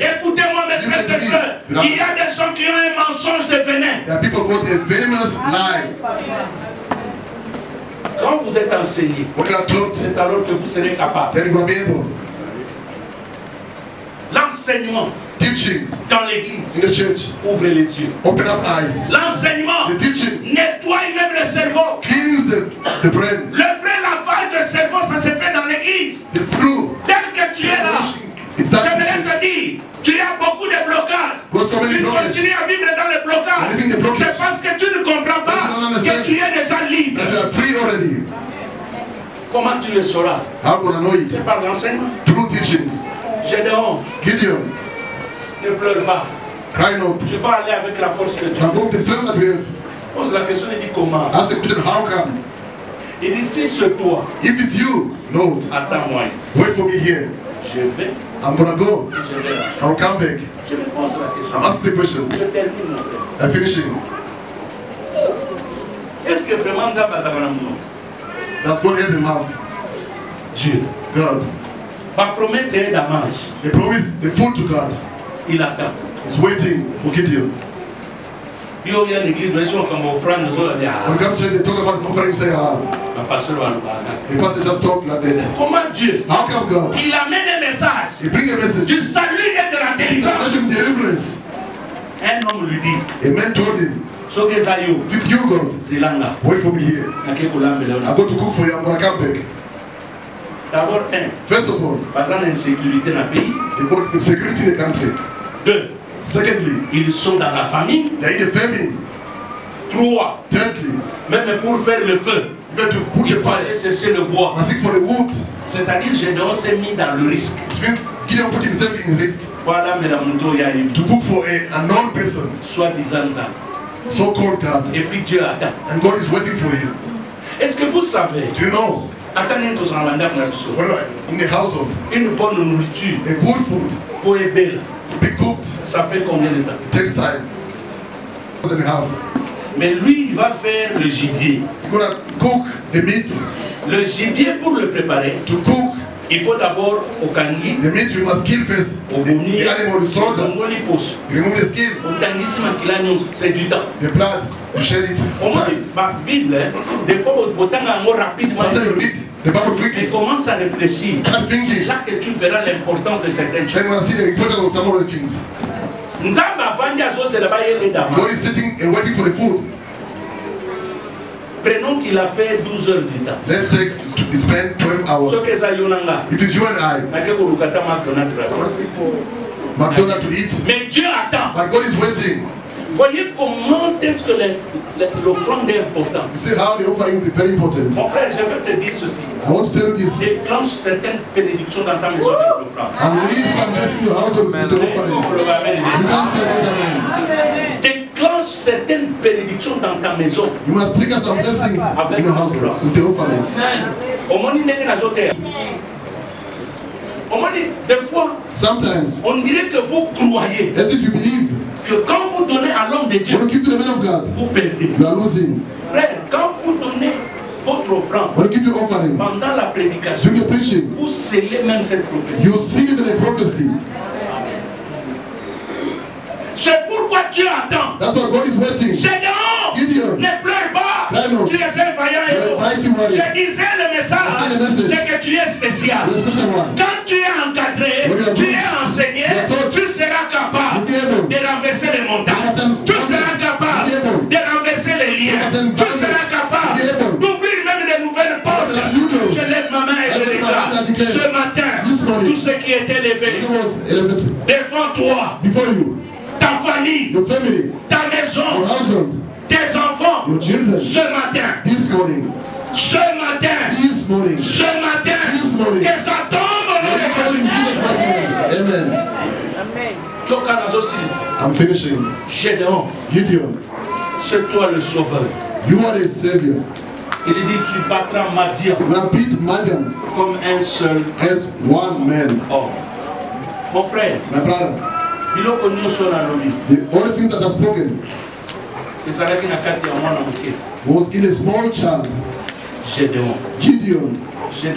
écoutez-moi mes frères et sœurs, il y a des gens qui ont un mensonge de venin. Quand vous êtes enseigné, c'est alors que vous serez capable. L'enseignement dans l'église, ouvrez les yeux. L'enseignement nettoie même le cerveau. Le vrai lavage de cerveau, ça se fait dans l'église. Tel que tu es là, j'aimerais te dire, tu as beaucoup de blocages. Tu continues à vivre dans les blocages. C'est parce que tu ne comprends pas que tu es déjà libre. Comment tu le sauras? C'est par l'enseignement. Gédéon, ne pleure pas. Cry not. Tu vas aller avec la force que tu as. Pose la question et dis comment. Ask the question, how come? Il dit si c'est toi. If it's you, Lord, attends-moi ici. Wait for me here. Je vais. I'm gonna go. Je vais. I'll come back. Je me pose la question. I'm asking the question. Je termine mon frère. I'm finishing. Est-ce que vraiment ça va s'avoir un moment? That's God in the mouth. Dieu. God. Va promettre damage. He promised the food to God. Il attend. He's waiting for Gideon. When you come to church, they talk about the offering, say, the pastor just talked like that. Comment Dieu? How come God? Il amène un message. He brings a message. Du salut et de la délivrance. Un homme lui dit. A man told him. If it's you, God, wait for me here. I'm going to cook for you. I'm going to come back. D'abord, first of all, parce qu'il y a une insécurité dans le pays. They got insecurity in the country. Deux, secondly, ils sont dans la famine. They're in the famine. Trois, thirdly, même pour faire le feu, il faut aller chercher le bois. For the wood. C'est-à-dire Gédéon s'est mis dans le risque. Gideon put himself in risk. Voilà, to cook for a known person. Soi-disant ça. So called God. Et puis Dieu attend. And God is waiting for him. Est-ce que vous savez? Do you know? In the household, une bonne nourriture, a good food, pour être belle, to be cooked, ça fait combien de temps? It takes time. And a half. Mais lui, il va faire le gibier. He's gonna cook the meat. Le gibier, pour le préparer, to cook, il faut d'abord au kangi. The meat you must kill first. The animal is slaughtered. Remove the skin. C'est du temps. The blood, you shed it. Ma Bible, des fois, rapidement. Sometimes you read the Bible quickly. Et commence à réfléchir. C'est là que tu verras l'importance de certaines choses. Then when I see the importance of some of the things. God is sitting and waiting for the food. Prenons qu'il a fait 12 heures du temps. Let's take to spend 12 hours. If it's you and I, McDonald's to eat. Mais Dieu attend. But God is waiting. Voyez comment est-ce que l'offrande est importante. You see how the offering is very important. Mon frère, je veux te dire ceci. I want to tell you this. Déclenche certaines bénédictions dans ta maison avec l'offrande. And release some blessings in your household with the offering. You can't say amen. Déclenche certaines bénédictions dans ta maison. You must trigger some blessings in your household with the offering. Des fois, sometimes, on dirait que vous croyez. As if you believe. Que quand vous donnez à l'homme de Dieu, give to the man of God, vous perdez. You are losing. Frère, quand vous donnez votre offrande, give your offering, pendant la prédication, preaching, vous scellez même cette prophétie. You seal the prophecy. C'est pourquoi Dieu attend. That's why God is waiting. Gideon, ne pleure pas. Tu es un vaillant héros. Je disais le message, c'est que tu es spécial. Quand tu es encadré, tu es enseigné, tu seras capable de renverser les montagnes. Tu seras capable de renverser les liens. Tu seras capable d'ouvrir même de nouvelles portes. Je lève ma main et je déclare ce matin, tout ce qui est élevé devant toi, ta famille, your family, ta maison, your household, tes enfants, your children, ce matin, this morning, ce matin, this morning, ce matin, this morning, que ça tombe au nom de Jésus. Amen. Amen. I'm finishing. Gideon, c'est toi le sauveur. You are the savior. Il dit tu battras Madian. You will beat Madian comme un seul. As one man. Oh. Mon frère. My brother. The only things that are spoken was in a small child. Gideon. The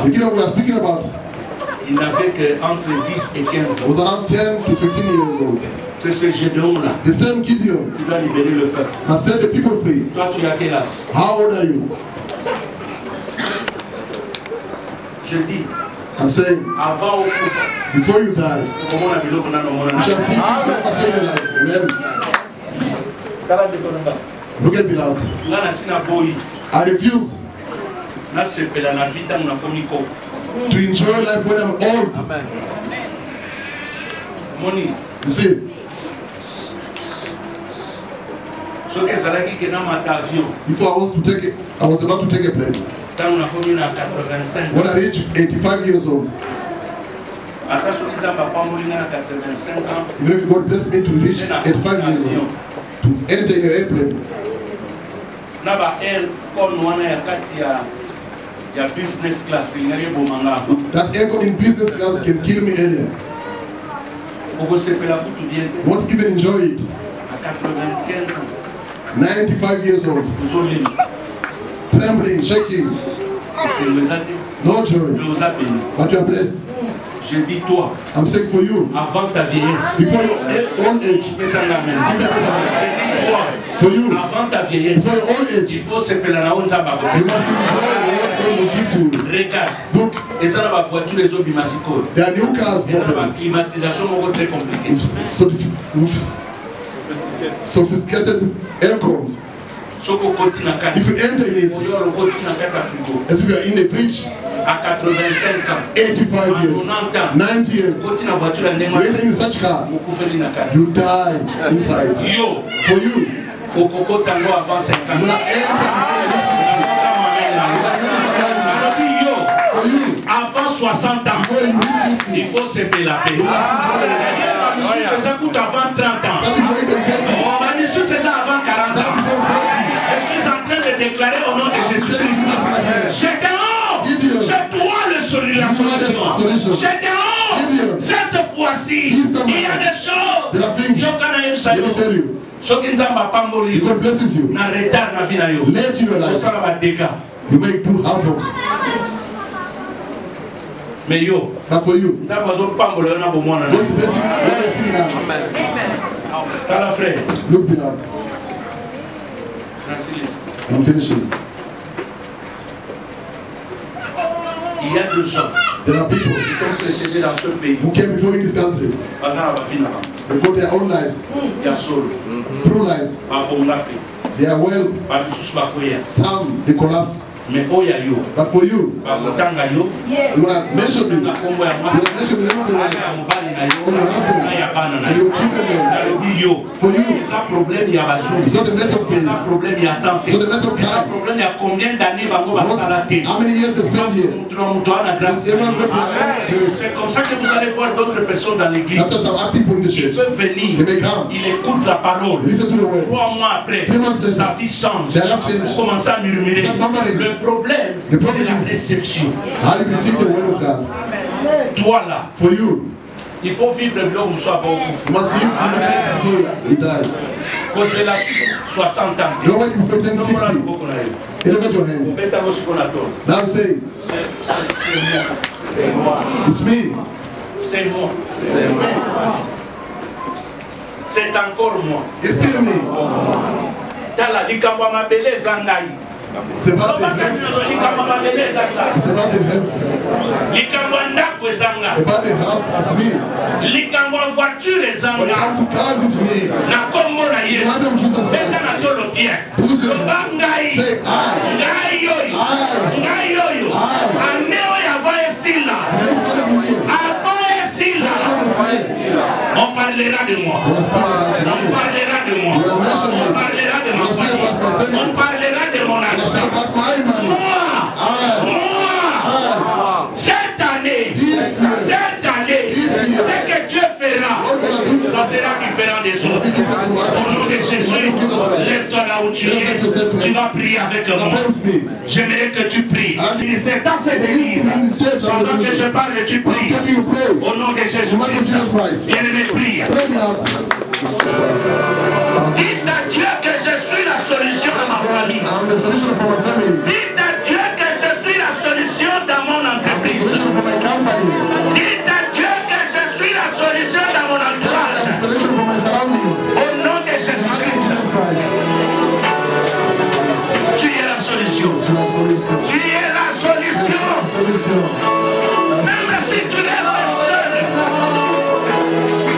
Gideon we are speaking about. Il n'avait qu'entre 10 et 15 ans. Was around 10 to 15 years old. C'est ce Gédéon-là. The same Gideon. Qui doit libérer le peuple. Must set the people free. Toi, tu as quel âge? How old are you? Je dis. I'm saying. Avant ou before you die. You shall see things you never saw in your life. Amen. Look at me loud. I refuse to enjoy life when I'm old. Amen. You see, before I was about to take a plane. When I reached 85 years old, even if God blessed me to reach 85 years old, to enter in an airplane, business class. That aircon in business class can kill me earlier. Won't even enjoy it. 95 years old. Trembling, shaking. No joy. But you are blessed. Je dis toi. I'm saying for you. Avant ta vieillesse. Before your old age. Je dis toi. For you. Avant ta vieillesse. Before your old age. Il faut se péler na onza ba. You must enjoy what God will give to you. Regarde. Look. Et ça va voiture les autres bimasiko. There are new cars. La climatisation est très compliquée. Sophisticated aircons. If you enter in it, as if you are in a fridge, à 85 ans, 85 years, 90 years, you enter in such car, you die inside. For you, you will for you, avant 60 ans, il faut se payer la paix. Ça coûte avant 30 ans. On m'a dit que c'est ça avant 40 ans. Je suis en train de déclarer au nom de Jésus-Christ. Gédéon, c'est toi le solution. Gédéon, cette fois-ci, il y a des choses. Let me tell you. God blesses you. Let you life. You may do havoc. But for you, God's blessing is look beloved. I'm finishing. There are people who came before in this country. They got their own lives, true lives. They are well. Some they collapse. But for you, yes. You want to mention them. You want to mention the name of your wife, of your husband, and your children. For you, it's not a matter of days. It's not a matter of time. How many years they spend here? Does everyone go to grace? That's just how other people in the church. They may come. They listen to the word. 3 months later, their life changed. Start murmuring. Le problème, c'est la réception. How you receive the word of God. Toi là, for you, il faut vivre le long soit avant. You must live in the face before you die. Parce que la 60 ans. Don't wait before you turn 60. Elevate your hand. Now say, c'est moi. It's me. C'est moi. It's me. C'est encore moi. It's still me. Tala likambo mabele zangai. It's about the health. It's about the health. About the house, it's me. When it comes to cars, it's me. In the name of Jesus Christ. Boost your hand. Say On parlera de moi. On parlera de moi. On parlera de ma famille. On parlera de mon argent. Moi. Cette année, ce que Dieu fera, là où tu es, tu vas prier avec moi. J'aimerais que tu pries. C'est dans cette église. Pendant que je parle, tu pries. Au nom de Jésus-Christ. Bien-aimé, prie. Dites à Dieu que je suis la solution à ma famille. Dites à Dieu que je suis la solution dans mon entreprise. Dites à Dieu que je suis la solution dans mon entourage. Au nom de Jésus-Christ. Tu es la solution. Tu es la solution. Même si tu restes seul.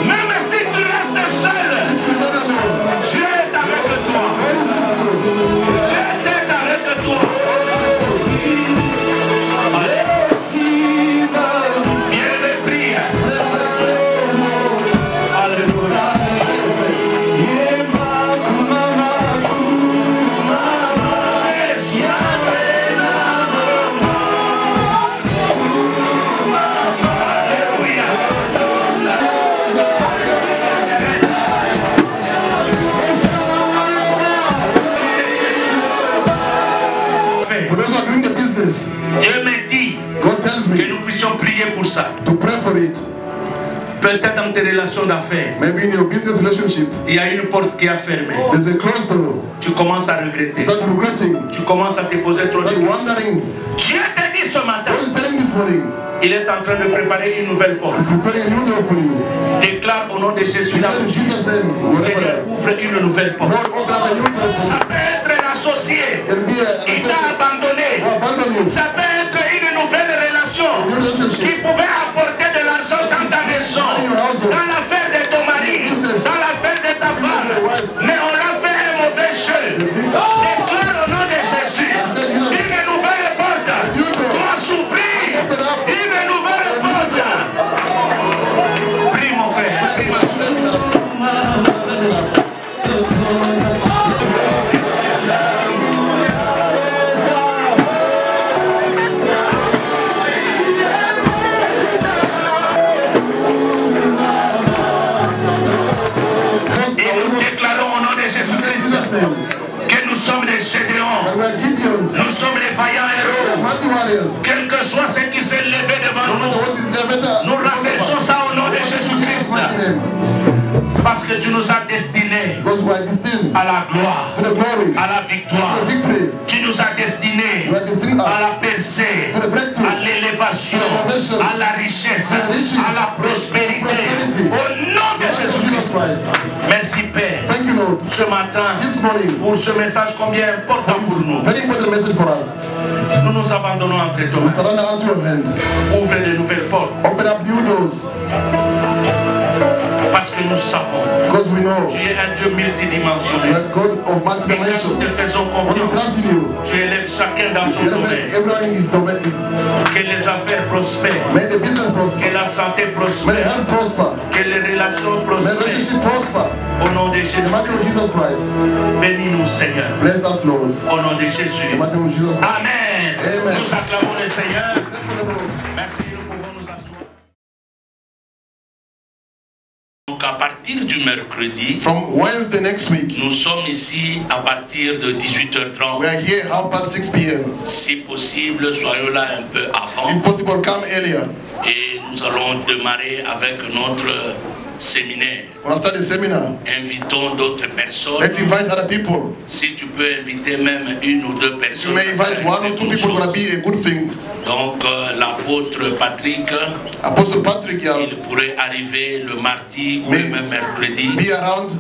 Même si tu restes seul. Dieu est avec toi. Dieu est avec toi. Bien-aimé, prie. Alléluia. Dieu me dit que nous puissions prier pour ça. Peut-être dans tes relations d'affaires, il y a une porte qui est fermée. Tu commences à regretter. Tu commences à te poser trop de questions. Dieu te dit ce matin, il est en train de préparer une nouvelle porte. Déclare au nom de Jésus, Seigneur, ouvre une nouvelle porte. Ça peut être un associé, il t'a abandonné. Ça peut être une nouvelle relation qui pouvait apporter de l'argent dans ta maison, dans l'affaire de ton mari, dans l'affaire de ta femme. Mais on a fait un mauvais jeu. Déclare au nom de Jésus, une nouvelle porte doit s'ouvrir. Une nouvelle porte. Prie mon frère, prie ma soeur. Que nous sommes des Gédéons, nous sommes les vaillants héros. Quel que soit ce qui s'est levé devant nous, nous renversons ça au nom de Jésus-Christ. Parce que tu nous as destinés à la gloire, à la victoire. Tu nous as destinés à la percée, à l'élévation, à la richesse, à la prospérité. Au nom de Jésus-Christ. Merci Père. Ce matin, pour ce message combien important pour nous. Nous nous abandonnons entre toi. Ouvre de nouvelles portes. Parce que nous savons, tu es un Dieu multidimensionnel. Et quand nous te faisons confiance, tu élèves chacun dans son domaine. Que les affaires prospèrent, que la santé prospère, que les relations prospèrent. Au nom de Jésus. Bénis-nous Seigneur. Au nom de Jésus. Amen. Nous acclamons le Seigneur. Merci. Donc à partir du mercredi, from Wednesday next week, nous sommes ici à partir de 18h30. We are here 6 p.m. Si possible, soyons là un peu avant. If possible, come earlier. Et nous allons démarrer avec notre séminaire. We'll start the seminar. Invitons d'autres personnes. Let's invite other people. Si tu peux inviter même une ou deux personnes. You may invite 1 or 2 people, gonna be a good thing. Donc l'apôtre Patrick, il pourrait arriver le mardi ou le même mercredi. Be around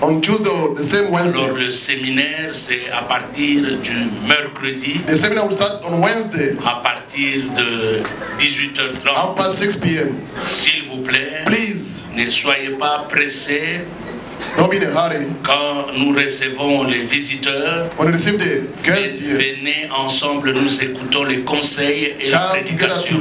on Tuesday or the same Wednesday. Alors le séminaire c'est à partir du mercredi. The seminar will start on Wednesday. À partir de 18h30. 6 p.m. S'il vous plaît. Please. Ne soyez pas pressés. Don't be in a hurry. Quand nous recevons les visiteurs, when we receive the guests here, venez ensemble, nous écoutons les conseils et la prédication.